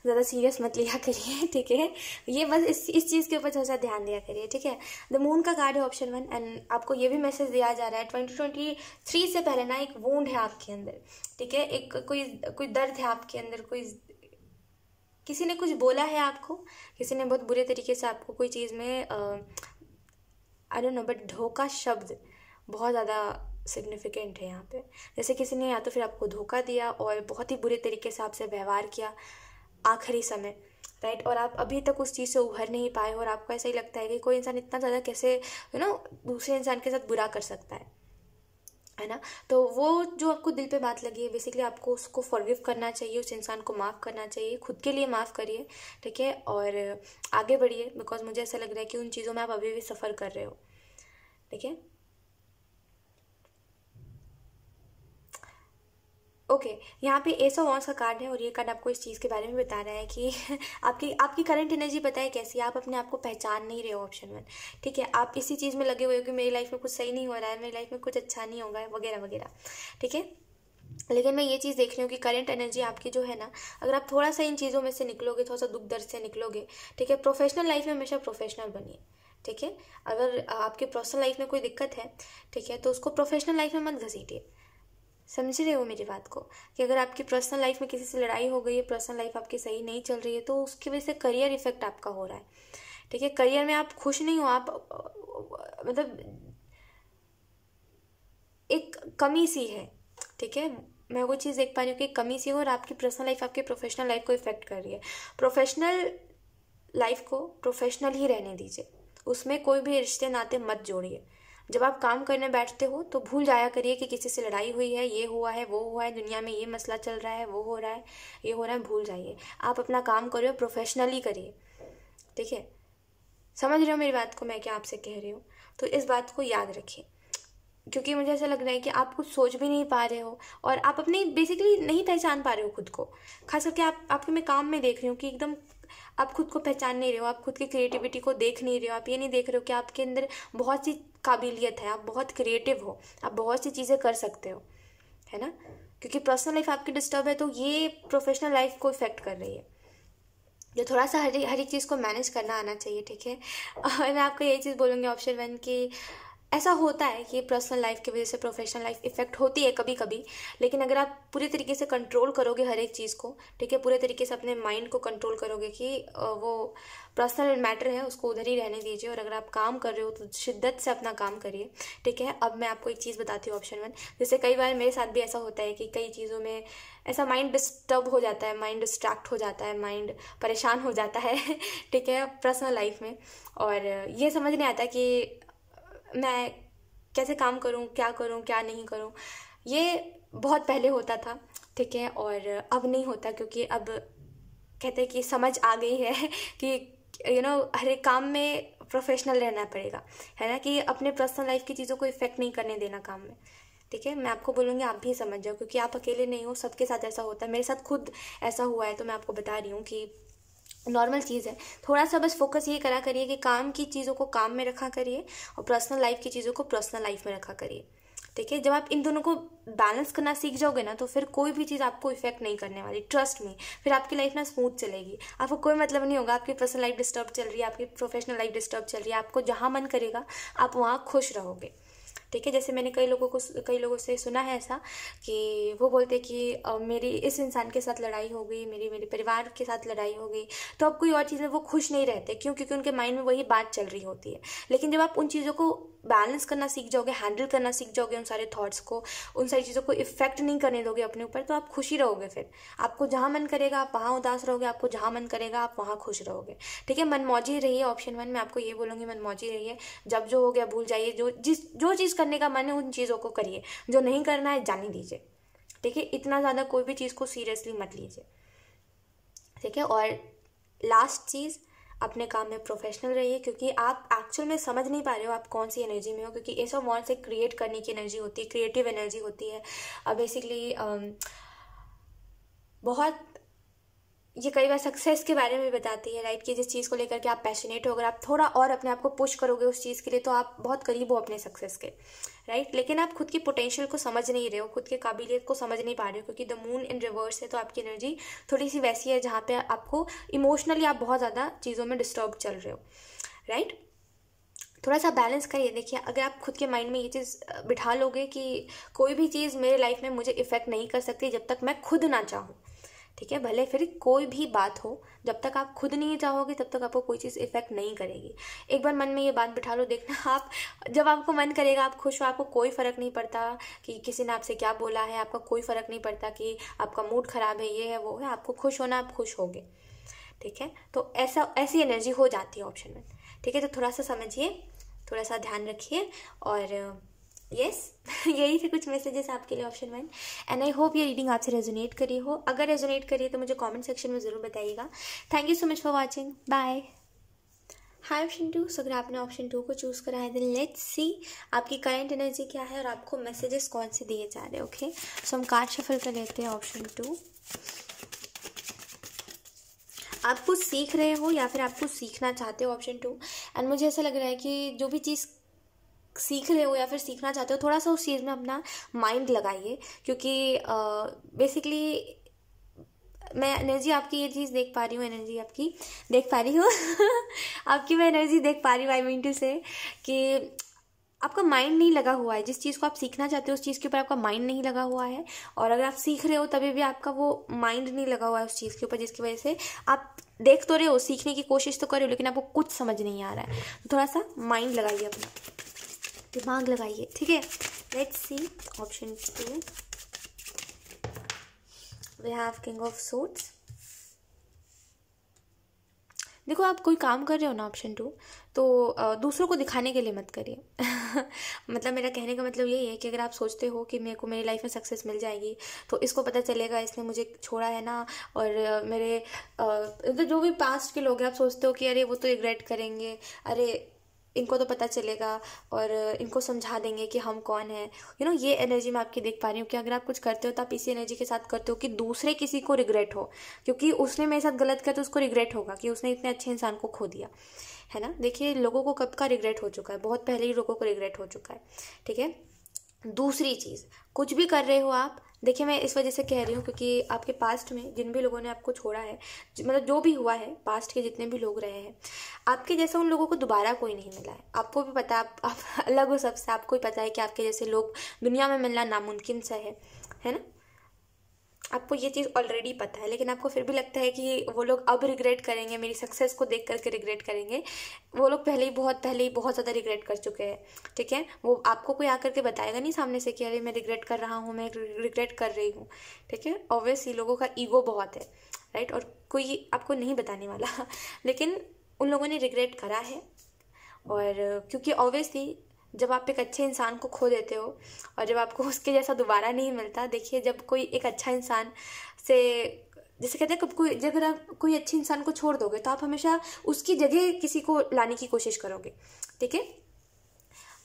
ज़्यादा सीरियस मत लिया करिए, ठीक है। ये बस इस चीज़ के ऊपर थोड़ा सा ध्यान दिया करिए, ठीक है। द मून का कार्ड है ऑप्शन 1, एंड आपको ये भी मैसेज दिया जा रहा है 2023 से पहले ना एक वुंड है आपके अंदर, ठीक है, एक कोई दर्द है आपके अंदर, कोई किसी ने कुछ बोला है आपको, किसी ने बहुत बुरे तरीके से आपको कोई चीज़ में आई डोंट नो, बट धोखा शब्द बहुत ज़्यादा सिग्निफिकेंट है यहाँ पे। जैसे किसी ने या तो फिर आपको धोखा दिया और बहुत ही बुरे तरीके से आपसे व्यवहार किया आखिरी समय, राइट, और आप अभी तक उस चीज़ से उभर नहीं पाए और आपको ऐसा ही लगता है कि कोई इंसान इतना ज़्यादा कैसे दूसरे इंसान के साथ बुरा कर सकता है ना। तो वो जो आपको दिल पे बात लगी है, बेसिकली आपको उसको फॉरगिव करना चाहिए, उस इंसान को माफ़ करना चाहिए, खुद के लिए माफ़ करिए, ठीक है, और आगे बढ़िए, बिकॉज मुझे ऐसा लग रहा है कि उन चीज़ों में आप अभी भी सफ़र कर रहे हो, ठीक है। ओके, यहाँ पे एस ऑफ वॉन्ड्स का कार्ड है और ये कार्ड आपको इस चीज़ के बारे में बता रहा है कि आपकी करंट एनर्जी पता है कैसी है, आप अपने आप को पहचान नहीं रहे हो, ऑप्शन 1, ठीक है। आप इसी चीज़ में लगे हुए हो कि मेरी लाइफ में कुछ सही नहीं हो रहा है, मेरी लाइफ में कुछ अच्छा नहीं होगा, वगैरह वगैरह, ठीक है। लेकिन मैं ये चीज़ देख रही हूँ कि करंट एनर्जी आपकी जो है ना, अगर आप थोड़ा सा इन चीज़ों में से निकलोगे, थोड़ा सा दुख दर्द से निकलोगे, ठीक है, प्रोफेशनल लाइफ में हमेशा प्रोफेशनल बनिए, ठीक है। अगर आपके पर्सनल लाइफ में कोई दिक्कत है, ठीक है, तो उसको प्रोफेशनल लाइफ में मत घसीटिए, समझ रहे हो मेरी बात को, कि अगर आपकी पर्सनल लाइफ में किसी से लड़ाई हो गई है, पर्सनल लाइफ आपकी सही नहीं चल रही है, तो उसकी वजह से करियर इफेक्ट आपका हो रहा है, ठीक है। करियर में आप खुश नहीं हो, आप मतलब एक कमी सी है, ठीक है, मैं वो चीज़ देख पा रही हूँ कि कमी सी हो और आपकी पर्सनल लाइफ आपके प्रोफेशनल लाइफ को इफेक्ट कर रही है। प्रोफेशनल लाइफ को प्रोफेशनल ही रहने दीजिए, उसमें कोई भी रिश्ते नाते मत जोड़िए। जब आप काम करने बैठते हो तो भूल जाया करिए कि किसी से लड़ाई हुई है, ये हुआ है, वो हुआ है, दुनिया में ये मसला चल रहा है, वो हो रहा है, ये हो रहा है, भूल जाइए। आप अपना काम करिए, प्रोफेशनली करिए, ठीक है। समझ रहे हो मेरी बात को, मैं क्या आपसे कह रही हूँ, तो इस बात को याद रखिए, क्योंकि मुझे ऐसा लग रहा है कि आप कुछ सोच भी नहीं पा रहे हो और आप अपनी बेसिकली नहीं पहचान पा रहे हो खुद को। खास करके आपके मैं काम में देख रही हूँ कि एकदम आप खुद को पहचान नहीं रहे हो, आप खुद की क्रिएटिविटी को देख नहीं रहे हो, आप ये नहीं देख रहे हो कि आपके अंदर बहुत सी काबिलियत है, आप बहुत क्रिएटिव हो, आप बहुत सी चीज़ें कर सकते हो, है ना। क्योंकि पर्सनल लाइफ आपकी डिस्टर्ब है तो ये प्रोफेशनल लाइफ को इफेक्ट कर रही है, जो थोड़ा सा हर एक चीज़ को मैनेज करना आना चाहिए, ठीक है। और मैं आपको यही चीज़ बोलूँगी ऑप्शन 1 की ऐसा होता है कि पर्सनल लाइफ की वजह से प्रोफेशनल लाइफ इफेक्ट होती है कभी कभी, लेकिन अगर आप पूरे तरीके से कंट्रोल करोगे हर एक चीज़ को, ठीक है, पूरे तरीके से अपने माइंड को कंट्रोल करोगे कि वो पर्सनल मैटर है उसको उधर ही रहने दीजिए, और अगर आप काम कर रहे हो तो शिद्दत से अपना काम करिए, ठीक है। अब मैं आपको एक चीज़ बताती हूँ ऑप्शन 1, जैसे कई बार मेरे साथ भी ऐसा होता है कि कई चीज़ों में ऐसा माइंड डिस्टर्ब हो जाता है, माइंड डिस्ट्रैक्ट हो जाता है, माइंड परेशान हो जाता है, ठीक है, पर्सनल लाइफ में, और ये समझ नहीं आता कि मैं कैसे काम करूं, क्या नहीं करूं। ये बहुत पहले होता था, ठीक है, और अब नहीं होता, क्योंकि अब कहते हैं कि समझ आ गई है कि हर एक काम में प्रोफेशनल रहना पड़ेगा, है ना, कि अपने पर्सनल लाइफ की चीज़ों को इफेक्ट नहीं करने देना काम में, ठीक है। मैं आपको बोलूँगी आप भी समझ जाओ, क्योंकि आप अकेले नहीं हो, सबके साथ ऐसा होता है, मेरे साथ खुद ऐसा हुआ है, तो मैं आपको बता रही हूँ कि नॉर्मल चीज़ है। थोड़ा सा बस फोकस ये करा करिए कि काम की चीज़ों को काम में रखा करिए और पर्सनल लाइफ की चीज़ों को पर्सनल लाइफ में रखा करिए, ठीक है। जब आप इन दोनों को बैलेंस करना सीख जाओगे ना, तो फिर कोई भी चीज़ आपको इफेक्ट नहीं करने वाली, ट्रस्ट में। फिर आपकी लाइफ ना स्मूथ चलेगी, आपको कोई मतलब नहीं होगा आपकी पर्सनल लाइफ डिस्टर्ब चल रही है, आपकी प्रोफेशनल लाइफ डिस्टर्ब चल रही है, आपको जहाँ मन करेगा आप वहाँ खुश रहोगे, ठीक है। जैसे मैंने कई लोगों से सुना है ऐसा कि वो बोलते कि मेरी इस इंसान के साथ लड़ाई हो गई, मेरे परिवार के साथ लड़ाई हो गई, तो अब कोई और चीज़ में वो खुश नहीं रहते, क्यों? क्योंकि उनके माइंड में वही बात चल रही होती है। लेकिन जब आप उन चीज़ों को बैलेंस करना सीख जाओगे, हैंडल करना सीख जाओगे, उन सारे थॉट्स को, उन सारी चीज़ों को इफेक्ट नहीं करने दोगे अपने ऊपर, तो आप खुशी रहोगे। फिर आपको जहाँ मन करेगा आप वहाँ उदास रहोगे, आपको जहाँ मन करेगा आप वहाँ खुश रहोगे, ठीक है। मनमौजी रहिए, ऑप्शन 1 में आपको ये बोलूँगी, मनमौजी रहिए। जब जो हो गया भूल जाइए, जो चीज़ करने का मन है उन चीज़ों को करिए, जो नहीं करना है जाने दीजिए, ठीक है। इतना ज़्यादा कोई भी चीज़ को सीरियसली मत लीजिए, ठीक है। और लास्ट चीज़, अपने काम में प्रोफेशनल रहिए, क्योंकि आप एक्चुअल में समझ नहीं पा रहे हो आप कौन सी एनर्जी में हो, क्योंकि ये सब वॉन्ट से क्रिएट करने की एनर्जी होती है, क्रिएटिव एनर्जी होती है। बेसिकली बहुत ये कई बार सक्सेस के बारे में बताती है, राइट, कि जिस चीज़ को लेकर के आप पैशनेट हो, अगर आप थोड़ा और अपने आप को पुश करोगे उस चीज़ के लिए, तो आप बहुत करीब हो अपने सक्सेस के, राइट। लेकिन आप खुद की पोटेंशियल को समझ नहीं रहे हो, खुद की काबिलियत को समझ नहीं पा रहे हो, क्योंकि द मून इन रिवर्स है, तो आपकी एनर्जी थोड़ी सी वैसी है जहाँ पे आपको इमोशनली आप बहुत ज़्यादा चीज़ों में डिस्टर्ब चल रहे हो, राइट। थोड़ा सा बैलेंस करिए। देखिए, अगर आप खुद के माइंड में ये चीज़ बिठा लोगे कि कोई भी चीज़ मेरे लाइफ में मुझे इफेक्ट नहीं कर सकती जब तक मैं खुद ना चाहूँ, ठीक है। भले फिर कोई भी बात हो, जब तक आप खुद नहीं चाहोगे तब तक आपको कोई चीज़ इफेक्ट नहीं करेगी। एक बार मन में ये बात बिठा लो, देखना आप जब आपको मन करेगा आप खुश हो, आपको कोई फ़र्क नहीं पड़ता कि किसी ने आपसे क्या बोला है, आपका कोई फ़र्क नहीं पड़ता कि आपका मूड ख़राब है, ये है वो है, आपको खुश होना, आप खुश होगे, ठीक है। तो ऐसी एनर्जी हो जाती है ऑप्शन में, ठीक है। तो थोड़ा सा समझिए, थोड़ा सा ध्यान रखिए। और यस यही थे कुछ मैसेजेस आपके लिए ऑप्शन 1। एंड आई होप ये रीडिंग आपसे रेजोनेट करी हो। अगर रेजोनेट करी है तो मुझे कमेंट सेक्शन में ज़रूर बताइएगा। Thank you so much for watching, bye. Hi option 2। So अगर आपने ऑप्शन 2 को चूज़ करा है, देन लेट्स सी आपकी करंट एनर्जी क्या है और आपको मैसेजेस कौन से दिए जा रहे हैं। ओके, सो हम कार्ड शफल कर लेते हैं। ऑप्शन 2, आप कुछ सीख रहे हो या फिर आप कुछ सीखना चाहते हो। ऑप्शन 2, एंड मुझे ऐसा लग रहा है कि जो भी चीज़ सीख रहे हो या फिर सीखना चाहते हो, थोड़ा सा उस चीज़ में अपना माइंड लगाइए, क्योंकि बेसिकली मैं एनर्जी आपकी ये चीज़ देख पा रही हूँ, एनर्जी आपकी देख पा रही हूँ आपकी मैं एनर्जी देख पा रही हूँ। आई मीन टू से कि आपका माइंड नहीं लगा हुआ है, जिस चीज़ को आप सीखना चाहते हो उस चीज़ के ऊपर आपका माइंड नहीं लगा हुआ है। और अगर आप सीख रहे हो तभी भी आपका वो माइंड नहीं लगा हुआ है उस चीज़ के ऊपर, जिसकी वजह से आप देख तो रहे हो, सीखने की कोशिश तो कर रहे हो, लेकिन आपको कुछ समझ नहीं आ रहा है। तो थोड़ा सा माइंड लगाइए, अपना दिमाग लगाइए, ठीक है। Let's see option 2, we have king of swords. देखो, आप कोई काम कर रहे हो ना ऑप्शन 2, तो दूसरों को दिखाने के लिए मत करिए मतलब मेरा कहने का मतलब यही है कि अगर आप सोचते हो कि मेरे को मेरी लाइफ में सक्सेस मिल जाएगी, तो इसको पता चलेगा इसने मुझे छोड़ा है ना, और मेरे तो जो भी पास्ट के लोग हैं, आप सोचते हो कि अरे वो तो रिग्रेट करेंगे, अरे इनको तो पता चलेगा और इनको समझा देंगे कि हम कौन है। ये एनर्जी मैं आपकी देख पा रही हूँ कि अगर आप कुछ करते हो तो आप इसी एनर्जी के साथ करते हो कि दूसरे किसी को रिग्रेट हो, क्योंकि उसने मेरे साथ गलत किया तो उसको रिग्रेट होगा कि उसने इतने अच्छे इंसान को खो दिया, है ना। देखिए, लोगों को कब का रिग्रेट हो चुका है, बहुत पहले ही लोगों को रिग्रेट हो चुका है, ठीक है। दूसरी चीज़, कुछ भी कर रहे हो आप, देखिए मैं इस वजह से कह रही हूँ क्योंकि आपके पास्ट में जिन भी लोगों ने आपको छोड़ा है, मतलब जो भी हुआ है, पास्ट के जितने भी लोग रहे हैं, आपके जैसा उन लोगों को दोबारा कोई नहीं मिला है। आपको भी पता है, आप अलग हो सबसे, आपको ही पता है कि आपके जैसे लोग दुनिया में मिलना नामुमकिन सा है ना। आपको ये चीज़ ऑलरेडी पता है, लेकिन आपको फिर भी लगता है कि वो लोग अब रिग्रेट करेंगे, मेरी सक्सेस को देख करके रिग्रेट करेंगे। वो लोग पहले ही बहुत ज़्यादा रिग्रेट कर चुके हैं, ठीक है। वो आपको कोई आकर के बताएगा नहीं सामने से कि अरे मैं रिग्रेट कर रहा हूँ, मैं रिग्रेट कर रही हूँ, ठीक है। ऑब्वियसली लोगों का ईगो बहुत है, राइट, और कोई आपको नहीं बताने वाला लेकिन उन लोगों ने रिग्रेट करा है। और क्योंकि ऑब्वियसली जब आप एक अच्छे इंसान को खो देते हो और जब आपको उसके जैसा दोबारा नहीं मिलता, देखिए जब कोई एक अच्छा इंसान से, जैसे कहते हैं, कब कोई अगर आप कोई अच्छे इंसान को छोड़ दोगे तो आप हमेशा उसकी जगह किसी को लाने की कोशिश करोगे, ठीक है।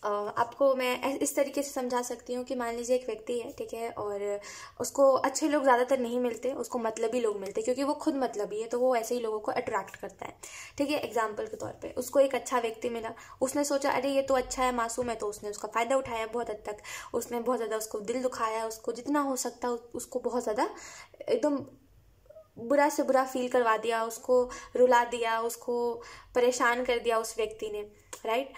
आपको मैं इस तरीके से समझा सकती हूँ कि मान लीजिए एक व्यक्ति है, ठीक है, और उसको अच्छे लोग ज़्यादातर नहीं मिलते, उसको मतलबी लोग मिलते, क्योंकि वो खुद मतलबी है, तो वो ऐसे ही लोगों को अट्रैक्ट करता है, ठीक है। एग्जाम्पल के तौर पे उसको एक अच्छा व्यक्ति मिला, उसने सोचा अरे ये तो अच्छा है, मासूम है, तो उसने उसका फ़ायदा उठाया बहुत हद तक, उसने बहुत ज़्यादा उसको दिल दुखाया, उसको जितना हो सकता उसको बहुत ज़्यादा एकदम बुरा से बुरा फील करवा दिया, उसको रुला दिया, उसको परेशान कर दिया उस व्यक्ति ने, राइट।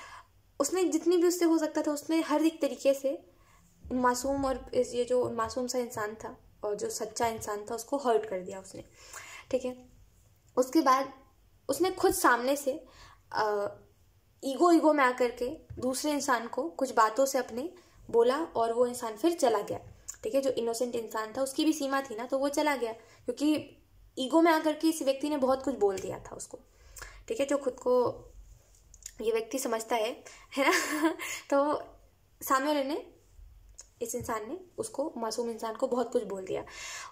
उसने जितनी भी उससे हो सकता था, उसने हर एक तरीके से मासूम और ये जो मासूम सा इंसान था और जो सच्चा इंसान था उसको हर्ट कर दिया उसने, ठीक है। उसके बाद उसने खुद सामने से ईगो में आकर के दूसरे इंसान को कुछ बातों से अपने बोला और वो इंसान फिर चला गया, ठीक है। जो इनोसेंट इंसान था उसकी भी सीमा थी ना, तो वो चला गया क्योंकि ईगो में आकर के इस व्यक्ति ने बहुत कुछ बोल दिया था उसको, ठीक है। जो खुद को ये व्यक्ति समझता है ना तो सामने वाले ने, इस इंसान ने उसको, मासूम इंसान को बहुत कुछ बोल दिया।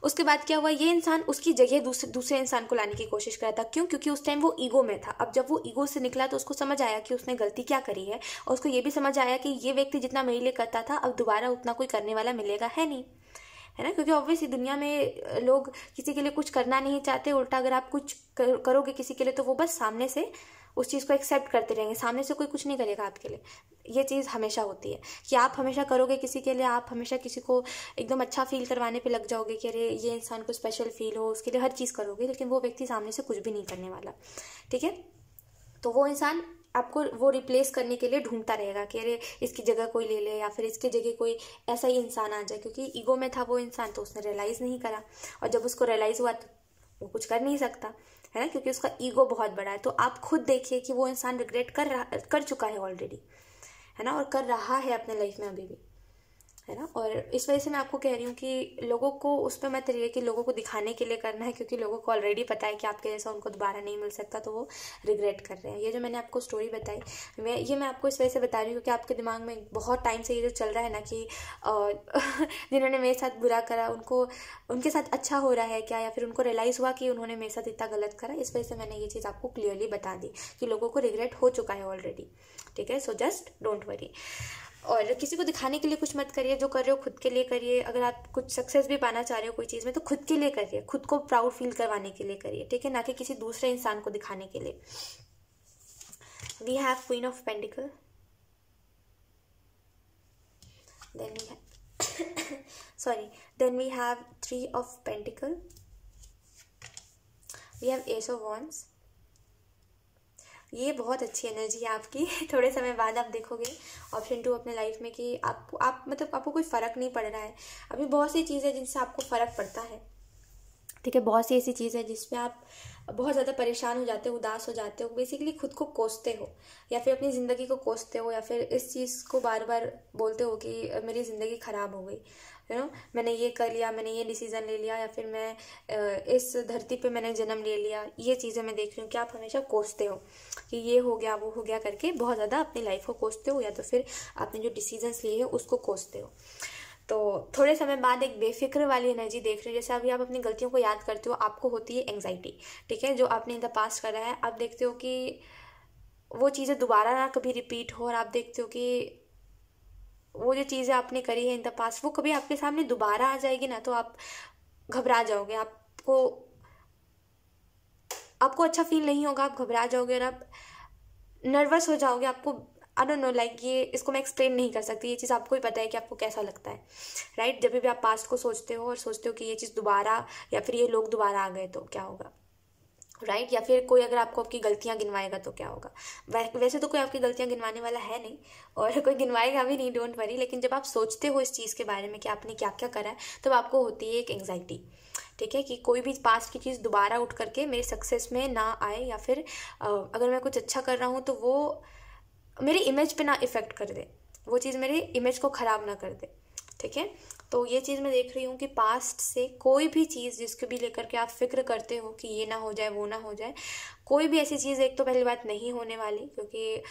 उसके बाद क्या हुआ, ये इंसान उसकी जगह दूसरे इंसान को लाने की कोशिश कर रहा था। क्यों? क्योंकि उस टाइम वो ईगो में था। अब जब वो ईगो से निकला तो उसको समझ आया कि उसने गलती क्या करी है, और उसको ये भी समझ आया कि ये व्यक्ति जितना मेरे लिए करता था अब दोबारा उतना कोई करने वाला मिलेगा है नहीं, है ना। क्योंकि ऑब्वियसली दुनिया में लोग किसी के लिए कुछ करना नहीं चाहते, उल्टा अगर आप कुछ करोगे किसी के लिए तो वो बस सामने से उस चीज़ को एक्सेप्ट करते रहेंगे, सामने से कोई कुछ नहीं करेगा आपके लिए। ये चीज़ हमेशा होती है कि आप हमेशा करोगे किसी के लिए, आप हमेशा किसी को एकदम अच्छा फील करवाने पे लग जाओगे कि अरे ये इंसान को स्पेशल फील हो, उसके लिए हर चीज़ करोगे, लेकिन वो व्यक्ति सामने से कुछ भी नहीं करने वाला, ठीक है। तो वो इंसान आपको वो रिप्लेस करने के लिए ढूंढता रहेगा कि अरे इसकी जगह कोई ले ले, या फिर इसकी जगह कोई ऐसा ही इंसान आ जाए, क्योंकि ईगो में था वो इंसान तो उसने रियलाइज़ नहीं करा, और जब उसको रियलाइज़ हुआ तो वो कुछ कर नहीं सकता है ना, क्योंकि उसका ईगो बहुत बड़ा है। तो आप खुद देखिए कि वो इंसान रिग्रेट कर चुका है ऑलरेडी, है ना, और कर रहा है अपने लाइफ में अभी भी, है ना। और इस वजह से मैं आपको कह रही हूँ कि लोगों को उस पर मत रहिए कि लोगों को दिखाने के लिए करना है, क्योंकि लोगों को ऑलरेडी पता है कि आपके जैसा उनको दोबारा नहीं मिल सकता, तो वो रिग्रेट कर रहे हैं। ये जो मैंने आपको स्टोरी बताई, मैं आपको इस वजह से बता रही हूँ क्योंकि आपके दिमाग में बहुत टाइम से ये जो चल रहा है ना कि जिन्होंने मेरे साथ बुरा करा उनको उनके साथ अच्छा हो रहा है क्या, या फिर उनको रियलाइज़ हुआ कि उन्होंने मेरे साथ इतना गलत करा। इस वजह से मैंने ये चीज़ आपको क्लियरली बता दी कि लोगों को रिग्रेट हो चुका है ऑलरेडी, ठीक है। सो जस्ट डोंट वरी, और किसी को दिखाने के लिए कुछ मत करिए, जो कर रहे हो खुद के लिए करिए। अगर आप कुछ सक्सेस भी पाना चाह रहे हो कोई चीज़ में तो खुद के लिए करिए, खुद को प्राउड फील करवाने के लिए करिए, ठीक है, ना कि किसी दूसरे इंसान को दिखाने के लिए। We have queen of pentacles, then we have three of pentacles, we have ace of wands. ये बहुत अच्छी एनर्जी है आपकी। थोड़े समय बाद आप देखोगे ऑप्शन 2 अपने लाइफ में कि आपको कोई फ़र्क नहीं पड़ रहा है। अभी बहुत सी चीज़ें जिनसे आपको फ़र्क पड़ता है, ठीक है, बहुत सी ऐसी चीज़ है जिसमें आप बहुत ज़्यादा परेशान हो जाते हो, उदास हो जाते हो, बेसिकली खुद को कोसते हो, या फिर अपनी ज़िंदगी को कोसते हो, या फिर इस चीज़ को बार बार बोलते हो कि मेरी ज़िंदगी ख़राब हो गई, यू नो, मैंने ये कर लिया, मैंने ये डिसीज़न ले लिया, या फिर मैं इस धरती पे मैंने जन्म ले लिया। ये चीज़ें मैं देख रही हूँ कि आप हमेशा कोसते हो कि ये हो गया वो हो गया करके, बहुत ज़्यादा अपनी लाइफ को कोसते हो, या तो फिर आपने जो डिसीजंस लिए हैं उसको कोसते हो। तो थोड़े समय बाद एक बेफिक्र वाली एनर्जी देख रहे हो, जैसे अभी आप अपनी गलतियों को याद करते हो आपको होती है एंग्जाइटी, ठीक है, जो आपने इन द पास्ट करा है, आप देखते हो कि वो चीज़ें दोबारा ना कभी रिपीट हो, और आप देखते हो कि वो जो चीज़ें आपने करी है इन द पास्ट वो कभी आपके सामने दोबारा आ जाएगी ना, तो आप घबरा जाओगे, आपको अच्छा फील नहीं होगा, आप घबरा जाओगे और आप नर्वस हो जाओगे। आपको आई डोंट नो, लाइक ये इसको मैं एक्सप्लेन नहीं कर सकती, ये चीज़ आपको ही पता है कि आपको कैसा लगता है, राइट। जब भी आप पास्ट को सोचते हो और सोचते हो कि ये चीज़ दोबारा, या फिर ये लोग दोबारा आ गए तो क्या होगा, राइट, या फिर कोई अगर आपको आपकी गलतियां गिनवाएगा तो क्या होगा। वैसे तो कोई आपकी गलतियां गिनवाने वाला है नहीं, और कोई गिनवाएगा भी नहीं, डोंट वरी। लेकिन जब आप सोचते हो इस चीज़ के बारे में कि आपने क्या क्या करा है, तब आपको होती है एक एंग्जाइटी, ठीक है, कि कोई भी पास्ट की चीज़ दोबारा उठ करके मेरे सक्सेस में ना आए, या फिर अगर मैं कुछ अच्छा कर रहा हूँ तो वो मेरी इमेज पे ना इफ़ेक्ट कर दे, वो चीज़ मेरी इमेज को ख़राब ना कर दे, ठीक है। तो ये चीज़ मैं देख रही हूँ कि पास्ट से कोई भी चीज़ जिसको भी लेकर के आप फिक्र करते हो कि ये ना हो जाए वो ना हो जाए, कोई भी ऐसी चीज़ एक तो पहली बात नहीं होने वाली, क्योंकि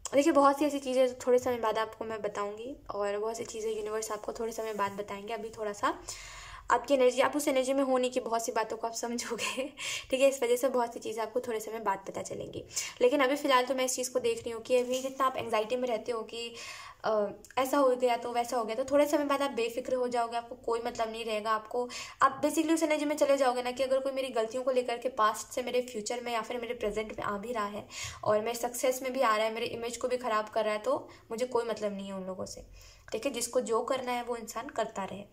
देखिए बहुत सी ऐसी चीज़ें थोड़े समय बाद आपको मैं बताऊँगी, और बहुत सी चीज़ें यूनिवर्स आपको थोड़े समय बाद बताएंगे। अभी थोड़ा सा आपकी एनर्जी, आप उस एनर्जी में होने की बहुत सी बातों को आप समझोगे, ठीक है, इस वजह से बहुत सी चीज़ें आपको थोड़े समय बाद पता चलेंगी। लेकिन अभी फ़िलहाल तो मैं इस चीज़ को देख रही हूँ कि अभी जितना आप एंग्जाइटी में रहते हो कि ऐसा हो गया तो वैसा हो गया, तो थोड़े समय बाद आप बेफिक्र हो जाओगे, आपको कोई मतलब नहीं रहेगा, आप बेसिकली उस एनर्जी में चले जाओगे ना कि अगर कोई मेरी गलतियों को लेकर के पास्ट से मेरे फ्यूचर में या फिर मेरे प्रेजेंट में आ भी रहा है और मेरे सक्सेस में भी आ रहा है, मेरे इमेज को भी ख़राब कर रहा है, तो मुझे कोई मतलब नहीं है उन लोगों से, ठीक है। जिसको जो करना है वो इंसान करता रहे।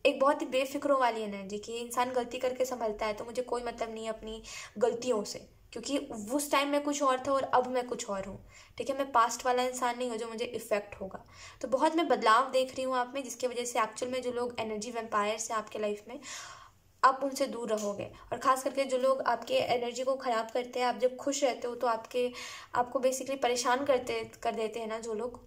एक बहुत ही बेफिक्रों वाली एनर्जी कि इंसान गलती करके संभलता है, तो मुझे कोई मतलब नहीं है अपनी गलतियों से, क्योंकि उस टाइम मैं कुछ और था और अब मैं कुछ और हूँ, ठीक है। मैं पास्ट वाला इंसान नहीं हूँ जो मुझे इफेक्ट होगा। तो बहुत मैं बदलाव देख रही हूँ आप में, जिसकी वजह से एक्चुअल में जो लोग एनर्जी वैम्पायर्स हैं आपके लाइफ में, आप उनसे दूर रहोगे। और ख़ास करके जो लोग आपके एनर्जी को ख़राब करते हैं, आप जब खुश रहते हो तो आपको बेसिकली परेशान कर देते हैं ना जो लोग,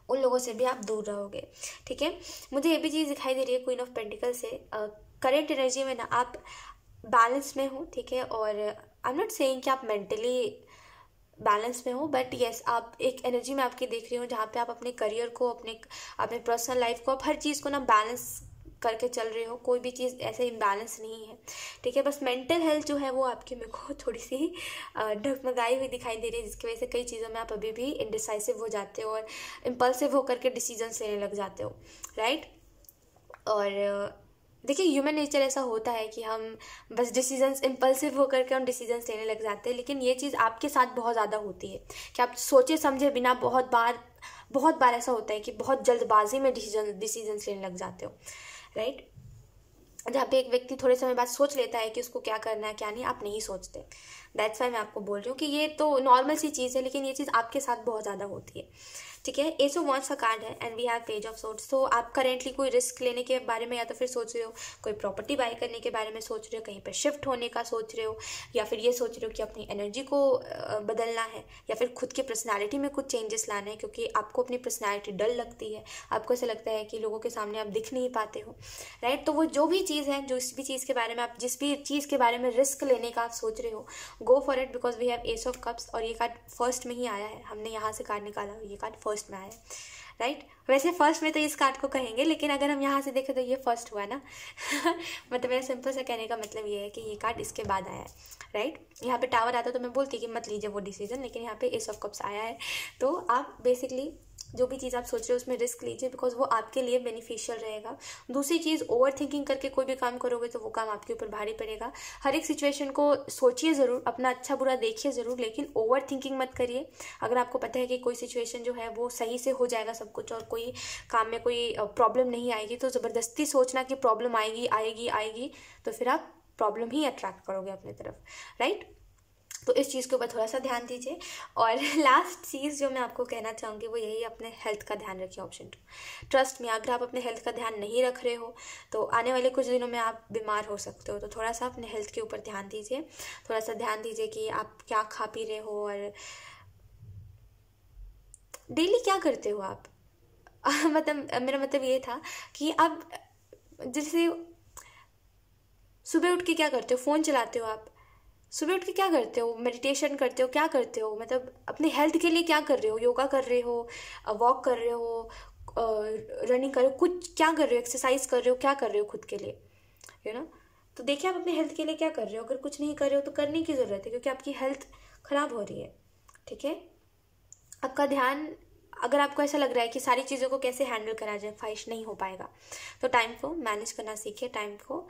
उन लोगों से भी आप दूर रहोगे, ठीक है। मुझे ये भी चीज़ दिखाई दे रही है क्वीन ऑफ पेंटिकल से, करेंट एनर्जी में ना आप बैलेंस में हो, ठीक है। और आई एम नॉट सेइंग कि आप मेंटली बैलेंस में हो, बट येस आप एक एनर्जी में आपकी देख रही हूँ जहाँ पे आप अपने करियर को, अपने पर्सनल लाइफ को, आप हर चीज़ को ना बैलेंस करके चल रहे हो, कोई भी चीज़ ऐसे इम्बैलेंस नहीं है, ठीक है। बस मेंटल हेल्थ जो है वो आपकी मेरे को थोड़ी सी डगमगाई हुई दिखाई दे रही है, जिसकी वजह से कई चीज़ों में आप अभी भी इनडिसाइसिव हो जाते हो और इम्पल्सिव होकर के डिसीजंस लेने लग जाते हो, राइट। और देखिए ह्यूमन नेचर ऐसा होता है कि हम बस डिसीजंस इम्पल्सिव होकर के हम डिसीजंस लेने लग जाते हैं, लेकिन ये चीज़ आपके साथ बहुत ज़्यादा होती है कि आप सोचे समझे बिना बहुत बार ऐसा होता है कि बहुत जल्दबाजी में डिसीजंस लेने लग जाते हो, राइट। जहाँ पे एक व्यक्ति थोड़े समय बाद सोच लेता है कि उसको क्या करना है क्या नहीं, आप नहीं सोचते, दैट्स वाई मैं आपको बोल रही हूँ कि ये तो नॉर्मल सी चीज़ है, लेकिन ये चीज़ आपके साथ बहुत ज़्यादा होती है, ठीक है। एस ऑफ वांड्स का कार्ड है and we have page of swords. तो आप करेंटली कोई रिस्क लेने के बारे में या तो फिर सोच रहे हो, कोई प्रॉपर्टी बाय करने के बारे में सोच रहे हो, कहीं पर शिफ्ट होने का सोच रहे हो, या फिर ये सोच रहे हो कि अपनी एनर्जी को बदलना है, या फिर खुद की पर्सनैलिटी में कुछ चेंजेस लाना है, क्योंकि आपको अपनी पर्सनैलिटी डल लगती है, आपको ऐसा लगता है कि लोगों के सामने आप दिख नहीं पाते हो, राइट। तो वो जो भी चीज़ है, जो इस भी चीज़ के बारे में आप जिस भी चीज़ के बारे में रिस्क लेने का आप सोच रहे हो, go for it, because we have ace of cups और ये कार्ड फर्स्ट में ही आया है। हमने यहाँ से कार्ड निकाला, ये कार्ड फर्स्ट में आया है, राइट। वैसे फर्स्ट में तो इस कार्ड को कहेंगे, लेकिन अगर हम यहाँ से देखें तो ये फर्स्ट हुआ ना मतलब मेरा सिंपल सा कहने का मतलब ये है कि ये कार्ड इसके बाद आया है, राइट। यहाँ पे टावर आता तो मैं बोलती कि मत लीजिए वो डिसीजन, लेकिन यहाँ पे एस ऑफ कप्स आया है। तो आप बेसिकली जो भी चीज़ आप सोच रहे हो उसमें रिस्क लीजिए, बिकॉज वो आपके लिए बेनिफिशियल रहेगा। दूसरी चीज़, ओवर थिंकिंग करके कोई भी काम करोगे तो वो काम आपके ऊपर भारी पड़ेगा। हर एक सिचुएशन को सोचिए ज़रूर, अपना अच्छा बुरा देखिए ज़रूर, लेकिन ओवर थिंकिंग मत करिए। अगर आपको पता है कि कोई सिचुएशन जो है वो सही से हो जाएगा सब कुछ और कोई काम में कोई प्रॉब्लम नहीं आएगी, तो ज़बरदस्ती सोचना कि प्रॉब्लम आएगी आएगी आएगी, तो फिर आप प्रॉब्लम ही अट्रैक्ट करोगे अपनी तरफ, राइट। तो इस चीज़ के ऊपर थोड़ा सा ध्यान दीजिए। और लास्ट चीज़ जो मैं आपको कहना चाहूँगी वो यही, अपने हेल्थ का ध्यान रखिए। ऑप्शन 2, ट्रस्ट में, अगर आप अपने हेल्थ का ध्यान नहीं रख रहे हो तो आने वाले कुछ दिनों में आप बीमार हो सकते हो। तो थोड़ा सा अपने हेल्थ के ऊपर ध्यान दीजिए, थोड़ा सा ध्यान दीजिए कि आप क्या खा पी रहे हो और डेली क्या करते हो आप मतलब मेरा मतलब ये था कि आप जैसे सुबह उठ के क्या करते हो, फ़ोन चलाते हो, आप सुबह उठ के क्या करते हो, मेडिटेशन करते हो, क्या करते हो, मतलब अपने हेल्थ के लिए क्या कर रहे हो, योगा कर रहे हो, वॉक कर रहे हो, रनिंग कर रहे हो, कुछ क्या कर रहे हो, एक्सरसाइज कर रहे हो, क्या कर रहे हो खुद के लिए, यू नो। तो देखिए आप अपने हेल्थ के लिए क्या कर रहे हो। अगर कुछ नहीं कर रहे हो तो करने की ज़रूरत है, क्योंकि आपकी हेल्थ ख़राब हो रही है, ठीक है। आपका ध्यान, अगर आपको ऐसा लग रहा है कि सारी चीज़ों को कैसे हैंडल करा जाए, ख्वाहिश नहीं हो पाएगा, तो टाइम को मैनेज करना सीखिए, टाइम को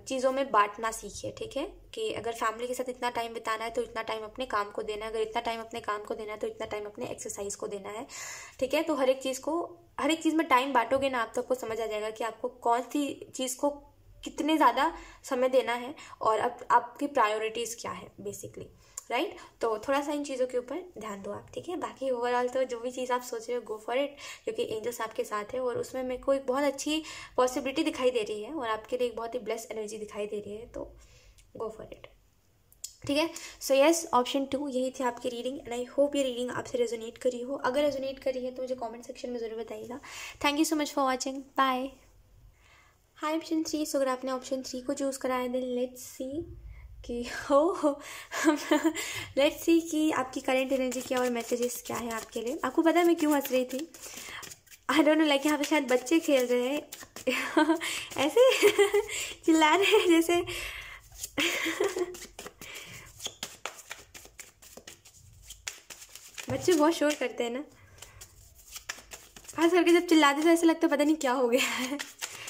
चीज़ों में बांटना सीखिए, ठीक है। कि अगर फैमिली के साथ इतना टाइम बिताना है तो इतना टाइम अपने काम को देना है, अगर इतना टाइम अपने काम को देना है तो इतना टाइम अपने एक्सरसाइज को देना है, ठीक है। तो हर एक चीज़ में टाइम बांटोगे ना आप, तो आपको समझ आ जाएगा कि आपको कौन सी चीज़ को कितने ज़्यादा समय देना है और अब आपकी प्रायोरिटीज़ क्या है बेसिकली, राइट। तो थोड़ा सा इन चीज़ों के ऊपर ध्यान दो आप, ठीक है। बाकी ओवरऑल तो जो भी चीज़ आप सोच रहे हो, गो फॉर इट, क्योंकि एंजल्स आपके साथ है और उसमें मेरे को एक बहुत अच्छी पॉसिबिलिटी दिखाई दे रही है और आपके लिए एक बहुत ही ब्लेस्ड एनर्जी दिखाई दे रही है, तो गो फॉर इट, ठीक है। सो यस, ऑप्शन 2 यही थी आपकी रीडिंग एंड आई होप ये रीडिंग आपसे रेजोनेट करी हो। अगर रेजोनेट करी है तो मुझे कमेंट सेक्शन में ज़रूर बताइएगा। Thank you so much for watching, bye. Hi option 3, so अगर आपने ऑप्शन 3 को चूज़ करा है, देन लेट्स सी कि लेट्स सी कि आपकी करंट एनर्जी क्या और मैसेजेस क्या है आपके लिए। आपको पता है मैं क्यों हंस रही थी? आई डोंट नो, लाइक यहाँ पे शायद बच्चे खेल रहे हैं ऐसे चिल्ला रहे हैं जैसे बच्चे बहुत शोर करते हैं ना, खास करके जब चिल्लाते तो ऐसा लगता है पता नहीं क्या हो गया है।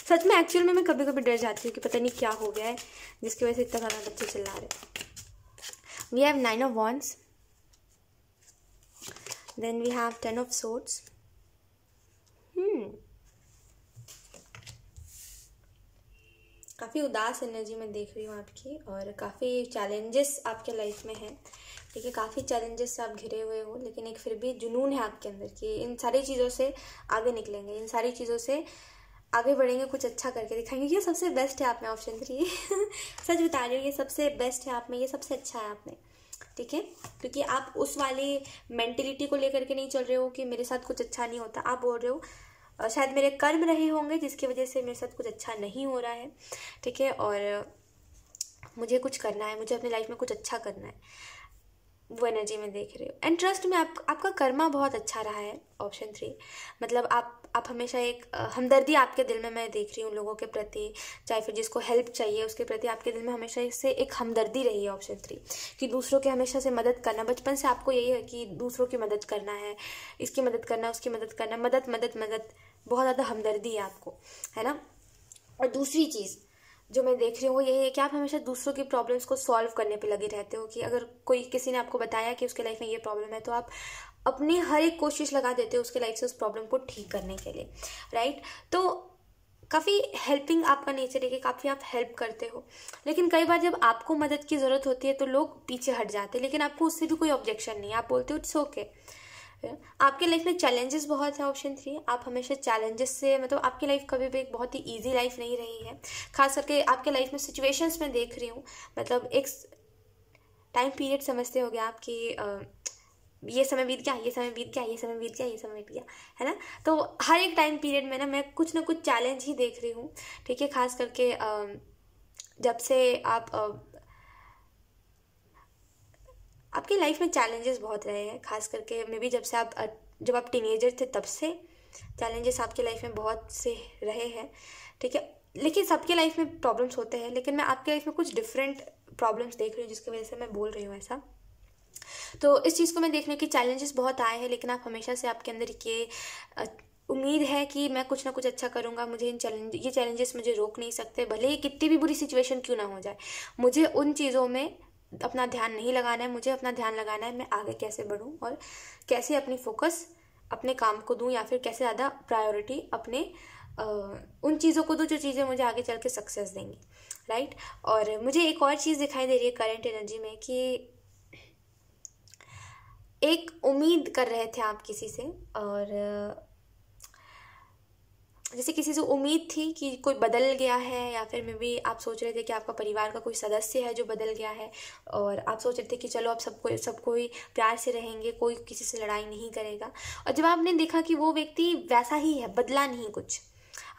सच में एक्चुअल में मैं कभी कभी डर जाती हूँ कि पता नहीं क्या हो गया है जिसकी वजह से इतना ज़्यादा बच्चे चिल्ला रहे हैं। We have 9 of Wands, then we have 10 of Swords। काफ़ी उदास एनर्जी मैं देख रही हूँ आपकी और काफ़ी चैलेंजेस आपके लाइफ में है, ठीक है। काफ़ी चैलेंजेस से आप घिरे हुए हो, लेकिन एक फिर भी जुनून है आपके अंदर कि इन सारी चीज़ों से आगे निकलेंगे, इन सारी चीज़ों से आगे बढ़ेंगे, कुछ अच्छा करके दिखाएंगे। ये सबसे बेस्ट है आप में, ऑप्शन 3 सच बता रही हूँ, ये सबसे बेस्ट है आप में, ये सबसे अच्छा है आप में, ठीक है। क्योंकि आप उस वाली मेंटेलिटी को लेकर के नहीं चल रहे हो कि मेरे साथ कुछ अच्छा नहीं होता। आप बोल रहे हो शायद मेरे कर्म रहे होंगे जिसकी वजह से मेरे साथ कुछ अच्छा नहीं हो रहा है, ठीक है, और मुझे कुछ करना है, मुझे अपनी लाइफ में कुछ अच्छा करना है, वो एनर्जी में देख रही हो। एंड ट्रस्ट में आपका कर्मा बहुत अच्छा रहा है, ऑप्शन 3। मतलब आप हमेशा एक हमदर्दी आपके दिल में मैं देख रही हूँ लोगों के प्रति, चाहे फिर जिसको हेल्प चाहिए उसके प्रति आपके दिल में हमेशा इससे एक हमदर्दी रही है, ऑप्शन 3, कि दूसरों के हमेशा से मदद करना। बचपन से आपको यही है कि दूसरों की मदद करना है, इसकी मदद करना, उसकी मदद करना, मदद मदद मदद, बहुत ज़्यादा हमदर्दी है आपको, है ना। और दूसरी चीज़ जो मैं देख रही हूँ वो यही है कि आप हमेशा दूसरों की प्रॉब्लम्स को सॉल्व करने पे लगे रहते हो। कि अगर कोई किसी ने आपको बताया कि उसके लाइफ में ये प्रॉब्लम है तो आप अपनी हर एक कोशिश लगा देते हो उसके लाइफ से उस प्रॉब्लम को ठीक करने के लिए, राइट। तो काफ़ी हेल्पिंग आपका नेचर है कि काफ़ी आप हेल्प करते हो, लेकिन कई बार जब आपको मदद की ज़रूरत होती है तो लोग पीछे हट जाते हैं, लेकिन आपको उससे भी कोई ऑब्जेक्शन नहीं है, आप बोलते हो इट्स ओके। आपके लाइफ में चैलेंजेस बहुत है, ऑप्शन 3, आप हमेशा चैलेंजेस से, मतलब आपकी लाइफ कभी भी एक बहुत ही ईजी लाइफ नहीं रही है, खास करके आपके लाइफ में सिचुएशंस में देख रही हूँ, मतलब एक टाइम पीरियड समझते हो गया आपकी, ये समय बीत गया, ये समय बीत गया, ये समय बीत गया, ये समय बीत गया, है ना। तो हर एक टाइम पीरियड में ना मैं कुछ ना कुछ चैलेंज ही देख रही हूँ, ठीक है। खास करके जब से आप आपकी लाइफ में चैलेंजेस बहुत रहे हैं, खास करके मे बी जब आप टीनेजर थे तब से चैलेंजेस आपकी लाइफ में बहुत से रहे हैं, ठीक है। लेकिन सबके लाइफ में प्रॉब्लम्स होते हैं, लेकिन मैं आपके लाइफ में कुछ डिफरेंट प्रॉब्लम्स देख रही हूँ जिसकी वजह से मैं बोल रही हूँ ऐसा। तो इस चीज़ को मैं देखने की चैलेंजेस बहुत आए हैं, लेकिन आप हमेशा से आपके अंदर ये उम्मीद है कि मैं कुछ ना कुछ अच्छा करूँगा, मुझे ये चैलेंजेस मुझे रोक नहीं सकते, भले ही कितनी भी बुरी सिचुएशन क्यों ना हो जाए। मुझे उन चीज़ों में अपना ध्यान नहीं लगाना है, मुझे अपना ध्यान लगाना है मैं आगे कैसे बढ़ूँ और कैसे अपनी फोकस अपने काम को दूँ, या फिर कैसे ज़्यादा प्रायोरिटी अपने उन चीज़ों को दूँ जो चीज़ें मुझे आगे चल के सक्सेस देंगी, राइट। और मुझे एक और चीज़ दिखाई दे रही है करंट एनर्जी में कि एक उम्मीद कर रहे थे आप किसी से, और जैसे किसी से उम्मीद थी कि कोई बदल गया है, या फिर मे बी आप सोच रहे थे कि आपका परिवार का कोई सदस्य है जो बदल गया है, और आप सोच रहे थे कि चलो अब सब कोई प्यार से रहेंगे, कोई किसी से लड़ाई नहीं करेगा। और जब आपने देखा कि वो व्यक्ति वैसा ही है, बदला नहीं कुछ,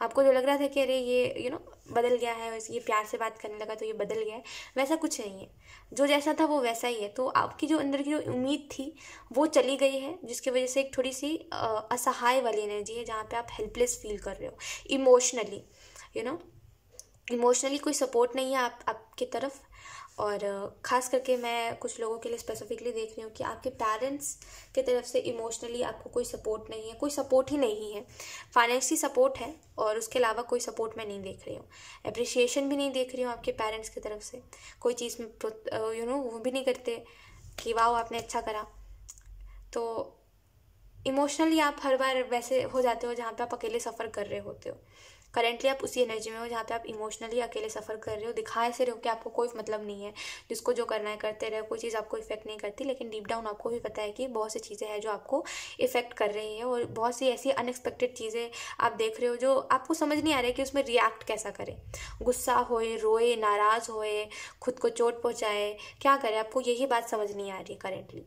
आपको जो लग रहा था कि अरे ये बदल गया है, ये प्यार से बात करने लगा तो ये बदल गया है, वैसा कुछ नहीं है, जो जैसा था वो वैसा ही है। तो आपकी जो अंदर की जो उम्मीद थी वो चली गई है, जिसकी वजह से एक थोड़ी सी असहाय वाली एनर्जी है, जहाँ पे आप हेल्पलेस फील कर रहे हो इमोशनली, इमोशनली कोई सपोर्ट नहीं है आपकी तरफ। और ख़ास करके मैं कुछ लोगों के लिए स्पेसिफिकली देख रही हूँ कि आपके पेरेंट्स की तरफ से इमोशनली आपको कोई सपोर्ट नहीं है, कोई सपोर्ट ही नहीं है। फाइनेंशियली सपोर्ट है और उसके अलावा कोई सपोर्ट मैं नहीं देख रही हूँ, अप्रिशिएशन भी नहीं देख रही हूँ आपके पेरेंट्स की तरफ से, कोई चीज़ में वो भी नहीं करते कि वाह आपने अच्छा करा। तो इमोशनली आप हर बार वैसे हो जाते हो जहाँ पे आप अकेले सफ़र कर रहे होते हो। करेंटली आप उसी एनर्जी में हो जहाँ पे आप इमोशनली अकेले सफ़र कर रहे हो, दिखा ऐसे रहे हो कि आपको कोई मतलब नहीं है, जिसको जो करना है करते रहे, कोई चीज़ आपको इफेक्ट नहीं करती, लेकिन डीप डाउन आपको भी पता है कि बहुत सी चीज़ें हैं जो आपको इफेक्ट कर रही है, और बहुत सी ऐसी अनएक्सपेक्टेड चीज़ें आप देख रहे हो जो आपको समझ नहीं आ रहा है कि उसमें रिएक्ट कैसा करें, गुस्सा होए, रोए, नाराज़ होए, खुद को चोट पहुँचाए, क्या करें, आपको यही बात समझ नहीं आ रही है करेंटली,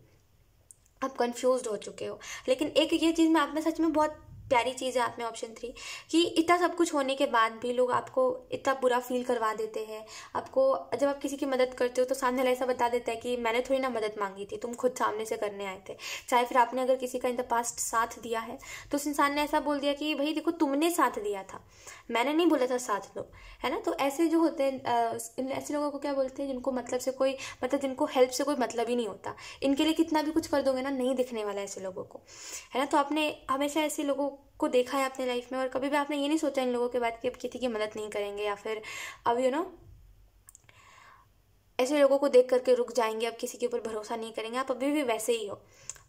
आप कंफ्यूज्ड हो चुके हो। लेकिन एक ये चीज़ में आप में सच में बहुत प्यारी चीज़ है आप में ऑप्शन 3, कि इतना सब कुछ होने के बाद भी लोग आपको इतना बुरा फील करवा देते हैं। आपको जब आप किसी की मदद करते हो तो सामने वाला ऐसा बता देता है कि मैंने थोड़ी ना मदद मांगी थी, तुम खुद सामने से करने आए थे। चाहे फिर आपने अगर किसी का इन द पास्ट साथ दिया है तो उस इंसान ने ऐसा बोल दिया कि भाई देखो तुमने साथ दिया था, मैंने नहीं बोला था साथ दो, है ना। तो ऐसे जो होते हैं ऐसे लोगों को क्या बोलते हैं, जिनको जिनको हेल्प से कोई मतलब ही नहीं होता, इनके लिए कितना भी कुछ कर दोगे ना नहीं दिखने वाला ऐसे लोगों को, है ना। तो आपने हमेशा ऐसे लोगों को देखा है अपने लाइफ में, और कभी भी आपने ये नहीं सोचा इन लोगों के बाद कि अब किसी की मदद नहीं करेंगे, या फिर अब ऐसे लोगों को देख करके रुक जाएंगे, अब किसी के ऊपर भरोसा नहीं करेंगे। आप अभी भी वैसे ही हो,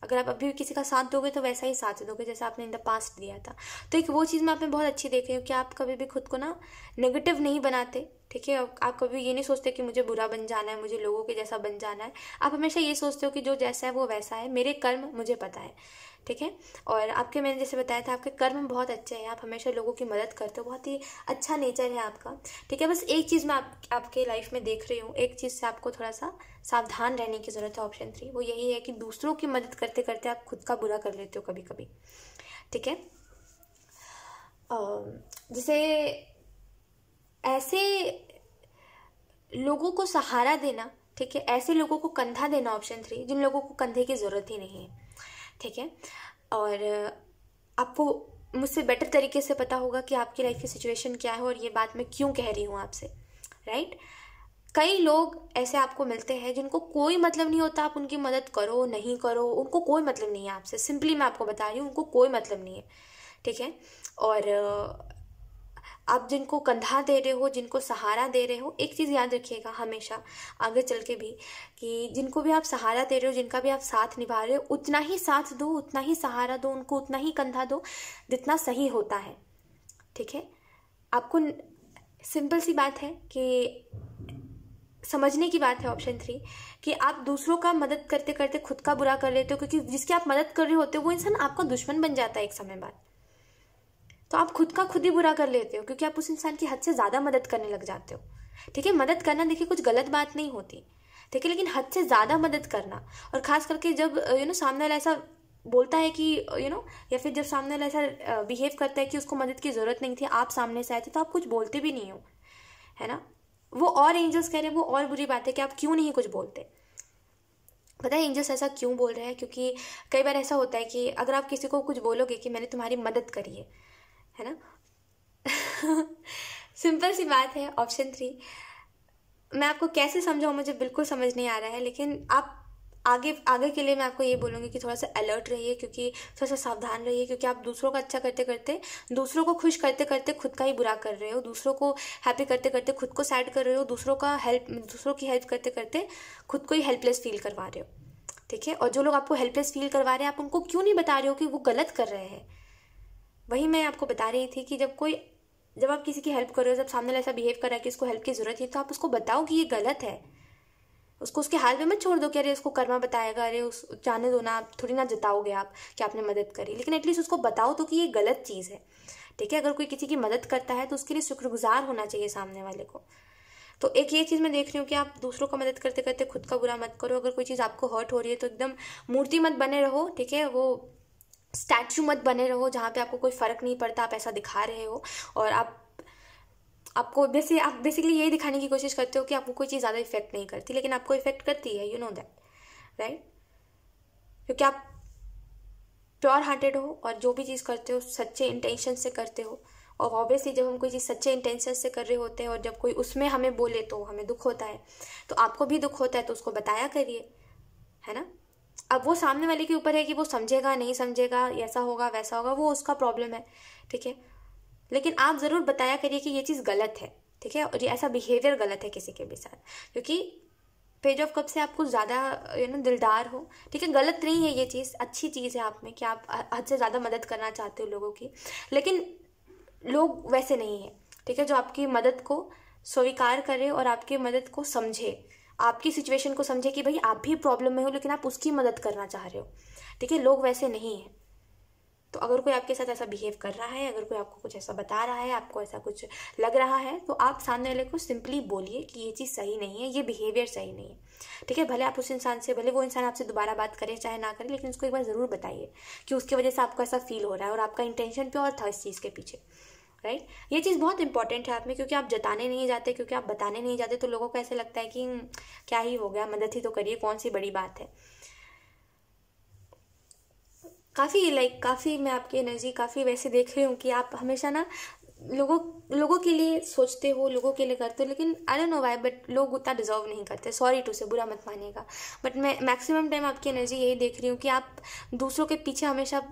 अगर आप अभी भी किसी का साथ दोगे तो वैसा ही साथ दोगे जैसा आपने इन द पास्ट दिया था। तो एक वो चीज़ मैं आप में बहुत अच्छी देख रही हूँ कि आप कभी भी खुद को ना नेगेटिव नहीं बनाते, ठीक है। आप कभी ये नहीं सोचते कि मुझे बुरा बन जाना है, मुझे लोगों के जैसा बन जाना है। आप हमेशा ये सोचते हो कि जो जैसा है वो वैसा है, मेरे कर्म मुझे पता है, ठीक है। और मैंने जैसे बताया था आपके कर्म बहुत अच्छे हैं, आप हमेशा लोगों की मदद करते हो, बहुत ही अच्छा नेचर है आपका, ठीक है। बस एक चीज़ मैं आपके लाइफ में देख रही हूँ, एक चीज़ से आपको थोड़ा सा सावधान रहने की ज़रूरत है ऑप्शन 3, वो यही है कि दूसरों की मदद करते करते आप खुद का बुरा कर लेते हो कभी कभी, ठीक है। जैसे ऐसे लोगों को सहारा देना, ठीक है, ऐसे लोगों को कंधा देना ऑप्शन 3, जिन लोगों को कंधे की ज़रूरत ही नहीं है, ठीक है। और आपको मुझसे बेटर तरीके से पता होगा कि आपकी लाइफ की सिचुएशन क्या है और ये बात मैं क्यों कह रही हूँ आपसे, राइट। कई लोग ऐसे आपको मिलते हैं जिनको कोई मतलब नहीं होता आप उनकी मदद करो नहीं करो, उनको कोई मतलब नहीं है आपसे, सिंपली मैं आपको बता रही हूँ उनको कोई मतलब नहीं है, ठीक है। और आप जिनको कंधा दे रहे हो, जिनको सहारा दे रहे हो, एक चीज़ याद रखिएगा हमेशा आगे चल के भी, कि जिनको भी आप सहारा दे रहे हो, जिनका भी आप साथ निभा रहे हो, उतना ही साथ दो, उतना ही सहारा दो, उनको उतना ही कंधा दो जितना सही होता है, ठीक है। आपको सिंपल सी बात है कि समझने की बात है ऑप्शन 3 कि आप दूसरों का मदद करते करते खुद का बुरा कर लेते हो, क्योंकि जिसकी आप मदद कर रहे होते हो वो इंसान आपका दुश्मन बन जाता है एक समय बाद। तो आप खुद का खुद ही बुरा कर लेते हो क्योंकि आप उस इंसान की हद से ज़्यादा मदद करने लग जाते हो। ठीक है, मदद करना देखिए कुछ गलत बात नहीं होती, ठीक है, लेकिन हद से ज़्यादा मदद करना, और ख़ास करके जब सामने वाला ऐसा बोलता है कि या फिर जब सामने वाला ऐसा बिहेव करता है कि उसको मदद की ज़रूरत नहीं थी, आप सामने से आए थे तो आप कुछ बोलते भी नहीं हो, है ना। वो और एंजल्स कह रहे हैं, वो और बुरी बात है कि आप क्यों नहीं कुछ बोलते। पता है एंजल्स ऐसा क्यों बोल रहे हैं? क्योंकि कई बार ऐसा होता है कि अगर आप किसी को कुछ बोलोगे कि मैंने तुम्हारी मदद करी है ना सिंपल सी बात है ऑप्शन 3। मैं आपको कैसे समझाऊं मुझे बिल्कुल समझ नहीं आ रहा है, लेकिन आप आगे के लिए मैं आपको ये बोलूँगी कि थोड़ा सा अलर्ट रहिए, क्योंकि थोड़ा सा सावधान रहिए, क्योंकि आप दूसरों का अच्छा करते करते, दूसरों को खुश करते करते खुद का ही बुरा कर रहे हो, दूसरों को हैप्पी करते करते खुद को सैड कर रहे हो, दूसरों की हेल्प करते करते खुद को ही हेल्पलेस फील करवा रहे हो। ठीक है, और जो लोग आपको हेल्पलेस फील करवा रहे हैं आप उनको क्यों नहीं बता रहे हो कि वो गलत कर रहे हैं। वही मैं आपको बता रही थी कि जब आप किसी की हेल्प कर रहे हो, जब सामने वाला ऐसा बिहेव कर रहा है कि उसको हेल्प की ज़रूरत है, तो आप उसको बताओ कि ये गलत है। उसको उसके हाल में मत छोड़ दो कि अरे उसको कर्मा बताएगा, अरे उस जाने दो ना, आप थोड़ी ना जताओगे आप कि आपने मदद करी, लेकिन एटलीस्ट उसको बताओ तो कि ये गलत चीज़ है। ठीक है, अगर कोई किसी की मदद करता है तो उसके लिए शुक्रगुजार होना चाहिए सामने वाले को। तो एक ये चीज़ मैं देख रही हूँ कि आप दूसरों का मदद करते करते खुद का बुरा मत करो। अगर कोई चीज़ आपको हर्ट हो रही है तो एकदम मूर्ति मत बने रहो, ठीक है, वो स्टैचू मत बने रहो जहाँ पे आपको कोई फ़र्क नहीं पड़ता, आप ऐसा दिखा रहे हो और आप बेसिकली यही दिखाने की कोशिश करते हो कि आपको कोई चीज़ ज़्यादा इफेक्ट नहीं करती, लेकिन आपको इफेक्ट करती है, यू नो दैट, राइट। क्योंकि आप प्योर हार्टेड हो और जो भी चीज़ करते हो सच्चे इंटेंशन से करते हो, और ऑब्वियसली जब हम कोई चीज़ सच्चे इंटेंशन से कर रहे होते हैं और जब कोई उसमें हमें बोले तो हमें दुख होता है, तो आपको भी दुख होता है तो उसको बताया करिए, है ना। अब वो सामने वाले के ऊपर है कि वो समझेगा नहीं समझेगा, ऐसा होगा वैसा होगा, वो उसका प्रॉब्लम है, ठीक है, लेकिन आप ज़रूर बताया करिए कि ये चीज़ गलत है, ठीक है, और ये ऐसा बिहेवियर गलत है किसी के भी साथ, क्योंकि पेज ऑफ कप से आप कुछ ज़्यादा दिलदार हो, ठीक है, गलत नहीं है ये चीज़, अच्छी चीज़ है आप में कि आप हद से ज़्यादा मदद करना चाहते हो लोगों की, लेकिन लोग वैसे नहीं है, ठीक है, जो आपकी मदद को स्वीकार करे और आपकी मदद को समझे, आपकी सिचुएशन को समझे कि भाई आप भी प्रॉब्लम में हो लेकिन आप उसकी मदद करना चाह रहे हो, ठीक है, लोग वैसे नहीं है। तो अगर कोई आपके साथ ऐसा बिहेव कर रहा है, अगर कोई आपको कुछ ऐसा बता रहा है, आपको ऐसा कुछ लग रहा है, तो आप सामने वाले को सिंपली बोलिए कि ये चीज़ सही नहीं है, ये बिहेवियर सही नहीं है, ठीक है। भले आप उस इंसान से, भले वो इंसान आपसे दोबारा बात करे चाहे ना करे, लेकिन उसको एक बार ज़रूर बताइए कि उसकी वजह से आपको ऐसा फील हो रहा है और आपका इंटेंशन प्योर था इस चीज़ के पीछे, राइट। ये चीज़ बहुत इंपॉर्टेंट है आप में, क्योंकि आप जताने नहीं जाते, क्योंकि आप बताने नहीं जाते तो लोगों को ऐसे लगता है कि क्या ही हो गया, मदद ही तो करिए, कौन सी बड़ी बात है। काफ़ी मैं आपकी एनर्जी काफ़ी वैसे देख रही हूँ कि आप हमेशा ना लोगों के लिए सोचते हो, लोगों के लिए करते हो, लेकिन I don't know why, but लोग उतना डिजर्व नहीं करते, सॉरी टू से, बुरा मत मानिएगा, बट मैं मैक्सिमम टाइम आपकी एनर्जी यही देख रही हूँ कि आप दूसरों के पीछे हमेशा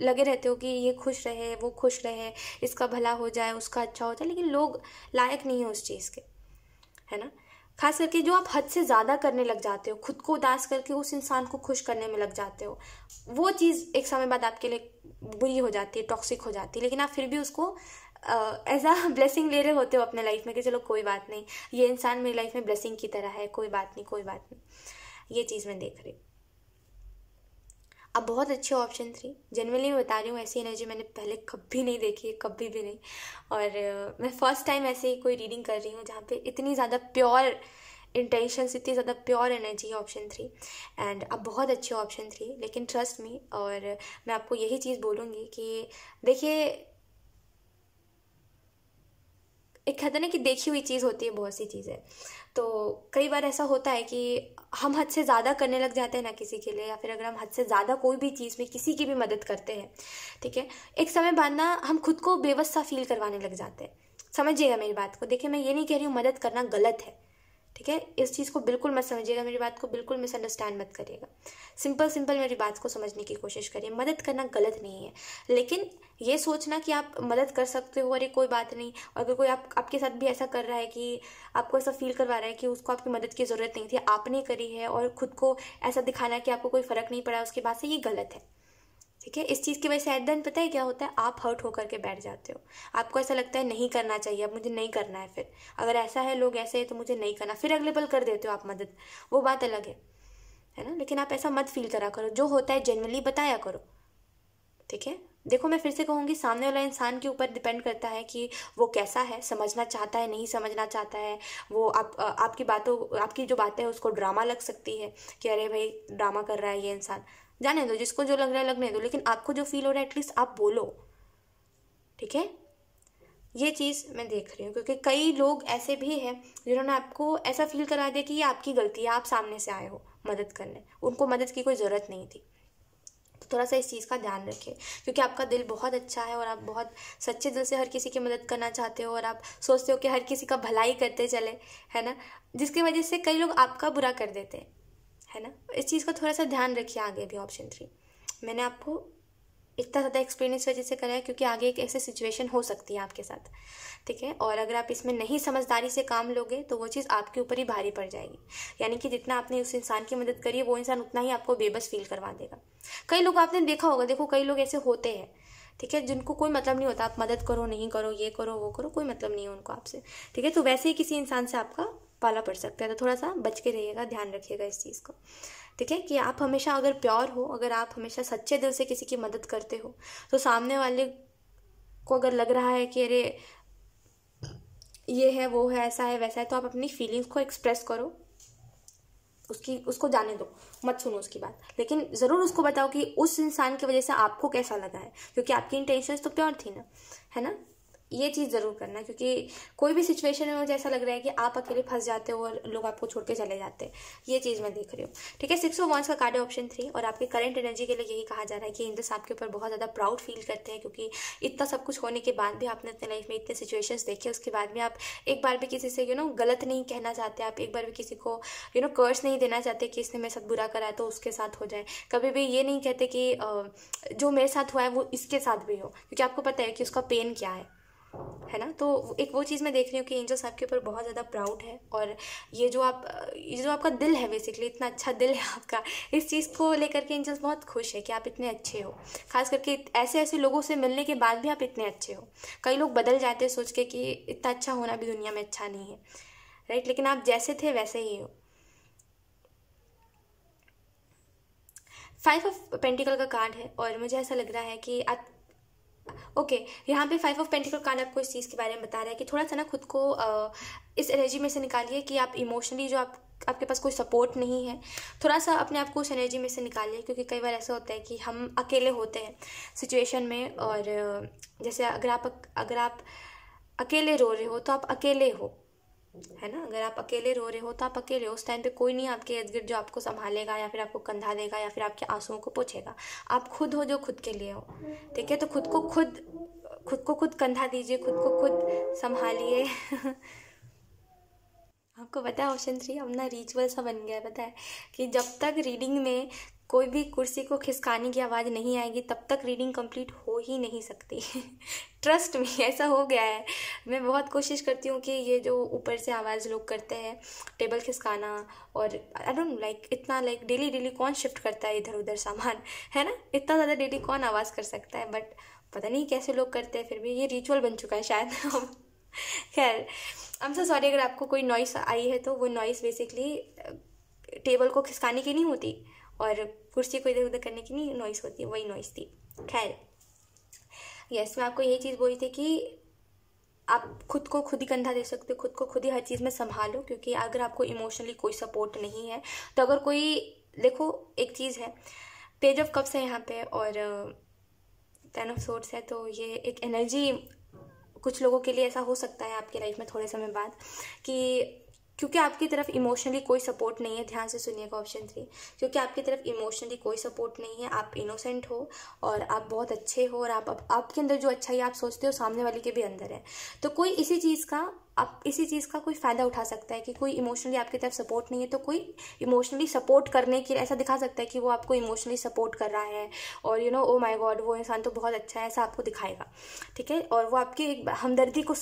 लगे रहते हो कि ये खुश रहे, वो खुश रहे, इसका भला हो जाए, उसका अच्छा हो जाए, लेकिन लोग लायक नहीं है उस चीज़ के, है ना। खास करके जो आप हद से ज़्यादा करने लग जाते हो, खुद को उदास करके उस इंसान को खुश करने में लग जाते हो, वो चीज़ एक समय बाद आपके लिए बुरी हो जाती है, टॉक्सिक हो जाती है, लेकिन आप फिर भी उसको एज अ ब्लेसिंग ले रहे होते हो अपने लाइफ में कि चलो कोई बात नहीं, ये इंसान मेरी लाइफ में ब्लेसिंग की तरह है, कोई बात नहीं, कोई बात नहीं। ये चीज़ मैं देख रही हूँ। अब बहुत अच्छे ऑप्शन 3, जनरली मैं बता रही हूँ, ऐसी एनर्जी मैंने पहले कभी नहीं देखी है, कभी भी नहीं, और मैं फर्स्ट टाइम ऐसे ही कोई रीडिंग कर रही हूँ जहाँ पे इतनी ज़्यादा प्योर इंटेंशंस, इतनी ज़्यादा प्योर एनर्जी ऑप्शन 3, एंड अब बहुत अच्छे ऑप्शन 3, लेकिन ट्रस्ट मी, और मैं आपको यही चीज़ बोलूँगी कि देखिए, एक कहते हैं ना कि देखी हुई चीज़ होती है बहुत सी चीज़ें, तो कई बार ऐसा होता है कि हम हद से ज़्यादा करने लग जाते हैं ना किसी के लिए, या फिर अगर हम हद से ज़्यादा कोई भी चीज़ में किसी की भी मदद करते हैं, ठीक है, एक समय बाद ना हम खुद को बेबस सा फील करवाने लग जाते हैं। समझिएगा मेरी बात को, देखिए मैं ये नहीं कह रही हूँ मदद करना गलत है, ठीक है, इस चीज़ को बिल्कुल मत समझिएगा, मेरी बात को बिल्कुल मिसअंडरस्टैंड मत करिएगा, सिंपल मेरी बात को समझने की कोशिश करिए। मदद करना गलत नहीं है, लेकिन ये सोचना कि आप मदद कर सकते हो, अरे कोई बात नहीं, और अगर कोई आपके साथ भी ऐसा कर रहा है कि आपको ऐसा फील करवा रहा है कि उसको आपकी मदद की ज़रूरत नहीं थी, आपने करी है, और खुद को ऐसा दिखाना कि आपको कोई फ़र्क नहीं पड़ा उसके बाद से, ये गलत है, ठीक है। इस चीज़ की वजह से एट द एंड पता है क्या होता है, आप हर्ट होकर के बैठ जाते हो। आपको ऐसा लगता है नहीं करना चाहिए, अब मुझे नहीं करना है, फिर अगर ऐसा है, लोग ऐसे है तो मुझे नहीं करना, फिर अगले पल कर देते हो आप मदद, वो बात अलग है ना। लेकिन आप ऐसा मत फील करा करो, जो होता है जेन्युइनली बताया करो, ठीक है। देखो मैं फिर से कहूँगी, सामने वाला इंसान के ऊपर डिपेंड करता है कि वो कैसा है, समझना चाहता है, नहीं समझना चाहता है। वो आपकी जो बातें हैं उसको ड्रामा लग सकती है कि अरे भाई ड्रामा कर रहा है ये इंसान, जाने दो, जिसको जो लग रहा है लगने दो, लेकिन आपको जो फील हो रहा है एटलीस्ट आप बोलो, ठीक है। ये चीज़ मैं देख रही हूँ, क्योंकि कई लोग ऐसे भी हैं जिन्होंने आपको ऐसा फील करा दिया कि ये आपकी गलती है, आप सामने से आए हो मदद करने, उनको मदद की कोई ज़रूरत नहीं थी। तो थोड़ा सा इस चीज़ का ध्यान रखिए, क्योंकि आपका दिल बहुत अच्छा है और आप बहुत सच्चे दिल से हर किसी की मदद करना चाहते हो, और आप सोचते हो कि हर किसी का भलाई करते चले, है ना, जिसकी वजह से कई लोग आपका बुरा कर देते हैं, है ना। इस चीज़ का थोड़ा सा ध्यान रखिए आगे भी। ऑप्शन 3 मैंने आपको इतना ज़्यादा एक्सप्लेन इस वजह से करा है क्योंकि आगे एक ऐसी सिचुएशन हो सकती है आपके साथ, ठीक है। और अगर आप इसमें नहीं समझदारी से काम लोगे तो वो चीज़ आपके ऊपर ही भारी पड़ जाएगी, यानी कि जितना आपने उस इंसान की मदद करी है वो इंसान उतना ही आपको बेबस फील करवा देगा। कई लोग आपने देखा होगा, देखो कई लोग ऐसे होते हैं, ठीक है, जिनको कोई मतलब नहीं होता, आप मदद करो नहीं करो, ये करो वो करो, कोई मतलब नहीं है उनको आपसे, ठीक है। तो वैसे ही किसी इंसान से आपका पाला पड़ सकता है, तो थोड़ा सा बच के रहिएगा, ध्यान रखिएगा इस चीज़ को, ठीक है। कि आप हमेशा अगर प्योर हो, अगर आप हमेशा सच्चे दिल से किसी की मदद करते हो, तो सामने वाले को अगर लग रहा है कि अरे ये है वो है ऐसा है वैसा है, तो आप अपनी फीलिंग्स को एक्सप्रेस करो, उसको जाने दो, मत सुनो उसकी बात, लेकिन ज़रूर उसको बताओ कि उस इंसान की वजह से आपको कैसा लगा है, क्योंकि आपकी इंटेंशंस तो प्योर थी ना, है ना। ये चीज़ ज़रूर करना, क्योंकि कोई भी सिचुएशन में मुझे ऐसा लग रहा है कि आप अकेले फंस जाते हो और लोग आपको छोड़ के चले जाते हैं, ये चीज़ मैं देख रही हूँ, ठीक है। 6 ऑफ वांड्स का कार्ड है ऑप्शन 3, और आपकी करंट एनर्जी के लिए यही कहा जा रहा है कि एंजल्स आपके ऊपर बहुत ज़्यादा प्राउड फील करते हैं, क्योंकि इतना सब कुछ होने के बाद भी आपने अपने लाइफ में इतने सिचुएशंस देखे, उसके बाद भी आप एक बार भी किसी से गलत नहीं कहना चाहते, आप एक बार भी किसी को कर्स नहीं देना चाहते कि इसने मेरे साथ बुरा करा है तो उसके साथ हो जाए, कभी भी ये नहीं कहते कि जो मेरे साथ हुआ है वो इसके साथ भी हो, क्योंकि आपको पता है कि उसका पेन क्या है ना। तो एक वो चीज़ मैं देख रही हूँ कि एंजल्स आपके ऊपर बहुत ज़्यादा प्राउड है, और ये जो आपका दिल है, बेसिकली इतना अच्छा दिल है आपका, इस चीज़ को लेकर के एंजल्स बहुत खुश है कि आप इतने अच्छे हो, खास करके ऐसे लोगों से मिलने के बाद भी आप इतने अच्छे हो। कई लोग बदल जाते हैं सोच के कि इतना अच्छा होना भी दुनिया में अच्छा नहीं है, राइट, लेकिन आप जैसे थे वैसे ही हो। 5 ऑफ पेंटिकल का कार्ड है, और मुझे ऐसा लग रहा है कि आप यहाँ पे 5 ऑफ पेंटिकल कार्ड आपको इस चीज़ के बारे में बता रहा है कि थोड़ा सा ना खुद को इस एनर्जी में से निकालिए कि आप इमोशनली जो आपके पास कोई सपोर्ट नहीं है, थोड़ा सा अपने आप को उस एनर्जी में से निकालिए, क्योंकि कई बार ऐसा होता है कि हम अकेले होते हैं सिचुएशन में, और जैसे अगर आप अकेले रो रहे हो तो आप अकेले हो, है ना। अगर आप अकेले रो रहे हो तो आप अकेले हो, उस टाइम पे कोई नहीं आपके इर्द गिर्द जो आपको संभालेगा या फिर आपको कंधा देगा या फिर आपके आंसुओं को पोंछेगा, आप खुद हो जो खुद के लिए हो, ठीक है। तो खुद को खुद कंधा दीजिए, खुद को खुद संभालिए। आपको पता है ऑप्शन 3 अब ना रिचुअल सा बन गया है, पता है कि जब तक रीडिंग में कोई भी कुर्सी को खिसकाने की आवाज़ नहीं आएगी तब तक रीडिंग कंप्लीट हो ही नहीं सकती। ट्रस्ट मी, ऐसा हो गया है। मैं बहुत कोशिश करती हूँ कि ये जो ऊपर से आवाज़ लोग करते हैं, टेबल खिसकाना, और आई डोंट इतना डेली कौन शिफ्ट करता है इधर उधर सामान, है ना, इतना ज़्यादा डेली कौन आवाज़ कर सकता है, बट पता नहीं कैसे लोग करते हैं, फिर भी ये रिचुअल बन चुका है शायद। खैर, आई एम सो सॉरी अगर आपको कोई नॉइस आई है, तो वो नॉइस बेसिकली टेबल को खिसकाने की नहीं होती और कुर्सी को इधर उधर करने की नहीं नॉइस होती, वही नॉइस थी। खैर यस, मैं आपको यही चीज़ बोली थी कि आप खुद को खुद ही कंधा दे सकते हो, खुद को खुद ही हर चीज़ में संभालो, क्योंकि अगर आपको इमोशनली कोई सपोर्ट नहीं है तो अगर कोई, देखो एक चीज़ है, पेज ऑफ कप्स है यहाँ पे और 10 ऑफ सोर्ड्स है, तो ये एक एनर्जी कुछ लोगों के लिए ऐसा हो सकता है आपकी लाइफ में थोड़े समय बाद कि क्योंकि आपकी तरफ इमोशनली कोई सपोर्ट नहीं है। ध्यान से सुनिएगा ऑप्शन 3, क्योंकि आपकी तरफ इमोशनली कोई सपोर्ट नहीं है, आप इनोसेंट हो और आप बहुत अच्छे हो, और आपके अंदर जो अच्छाई आप सोचते हो सामने वाले के भी अंदर है, तो कोई इसी चीज़ का आप इसी चीज़ का कोई फ़ायदा उठा सकता है कि कोई इमोशनली आपकी तरफ सपोर्ट नहीं है, तो कोई इमोशनली सपोर्ट करने के लिए ऐसा दिखा सकता है कि वो आपको इमोशनली सपोर्ट कर रहा है और you know oh my God वो इंसान तो बहुत अच्छा है, ऐसा आपको दिखाएगा, ठीक है। और वो आपकी एक हमदर्दी को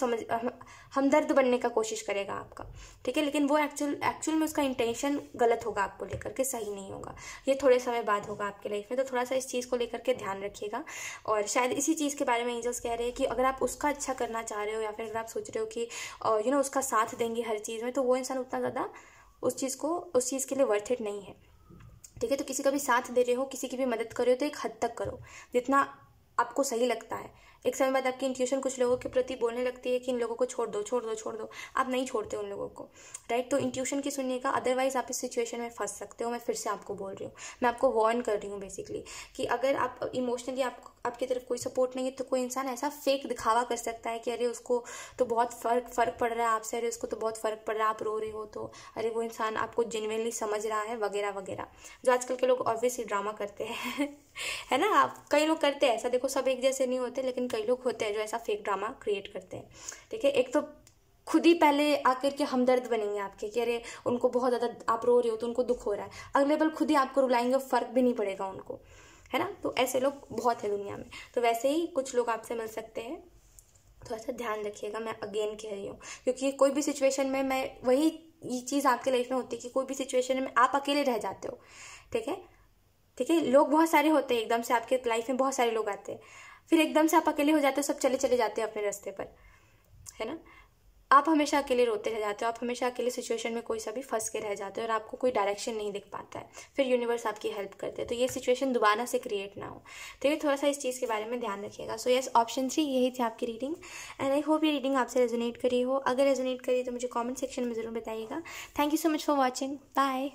हमदर्द बनने का कोशिश करेगा आपका, ठीक है। लेकिन वो एक्चुअल में उसका इंटेंशन गलत होगा आपको लेकर के, सही नहीं होगा। ये थोड़े समय बाद होगा आपके लाइफ में, तो थोड़ा सा इस चीज़ को लेकर के ध्यान रखिएगा। और शायद इसी चीज़ के बारे में एंजल्स कह रहे हैं कि अगर आप उसका अच्छा करना चाह रहे हो या फिर अगर आप सोच रहे हो कि यू नो उसका साथ देंगे हर चीज़ में, तो वो इंसान उतना ज़्यादा उस चीज़ के लिए वर्थ इट नहीं है, ठीक है। तो किसी का भी साथ दे रहे हो, किसी की भी मदद कर रहे हो, तो एक हद तक करो जितना आपको सही लगता है। एक समय बाद आपकी इंट्यूशन कुछ लोगों के प्रति बोलने लगती है कि इन लोगों को छोड़ दो छोड़ दो छोड़ दो, आप नहीं छोड़ते उन लोगों को, राइट। तो इंट्यूशन की सुनिएगा, अदरवाइज आप इस सिचुएशन में फंस सकते हो। मैं फिर से आपको बोल रही हूँ, मैं आपको वार्न कर रही हूँ बेसिकली कि अगर आप इमोशनली आपकी तरफ कोई सपोर्ट नहीं है, तो कोई इंसान ऐसा फेक दिखावा कर सकता है कि अरे उसको तो बहुत फर्क पड़ रहा है आपसे, अरे उसको तो बहुत फर्क पड़ रहा है, आप रो रहे हो तो अरे वो इंसान आपको जेन्युइनली समझ रहा है, वगैरह वगैरह, जो आजकल के लोग ऑब्वियसली ड्रामा करते हैं है ना। आप कई लोग करते हैं ऐसा, देखो सब एक जैसे नहीं होते, लेकिन कई लोग होते हैं जो ऐसा फेक ड्रामा क्रिएट करते हैं, ठीक है। एक तो खुद ही पहले आकर के हमदर्द बनेंगे आपके कि अरे उनको बहुत ज़्यादा आप रो रहे हो तो उनको दुख हो रहा है, अगले पल खुद ही आपको रुलाएंगे, फर्क भी नहीं पड़ेगा उनको, है ना। तो ऐसे लोग बहुत है दुनिया में। तो वैसे ही कुछ लोग आपसे मिल सकते हैं, थोड़ा सा ध्यान रखिएगा। मैं अगेन कह रही हूँ, क्योंकि कोई भी सिचुएशन में मैं वही ये चीज़ आपके लाइफ में होती है कि कोई भी सिचुएशन में आप अकेले रह जाते हो, ठीक है, ठीक है। लोग बहुत सारे होते हैं, एकदम से आपके लाइफ में बहुत सारे लोग आते हैं, फिर एकदम से आप अकेले हो जाते हो, सब चले चले जाते हैं अपने रास्ते पर, है ना। आप हमेशा अकेले रोते रह जाते हो, आप हमेशा अकेले सिचुएशन में कोई सा भी फंस के रह जाते हो और आपको कोई डायरेक्शन नहीं दिख पाता है, फिर यूनिवर्स आपकी हेल्प करते हैं। तो ये सिचुएशन दोबारा से क्रिएट ना हो, तो ये थोड़ा सा इस चीज़ के बारे में ध्यान रखिएगा। सो यस, ऑप्शन 3 यही थी आपकी रीडिंग, एंड आई होप ये रीडिंग आपसे रेजोनेट करी हो। अगर रेजोनेट करी तो मुझे कॉमेंट सेक्शन में ज़रूर बताइएगा। Thank you so much for watching, bye.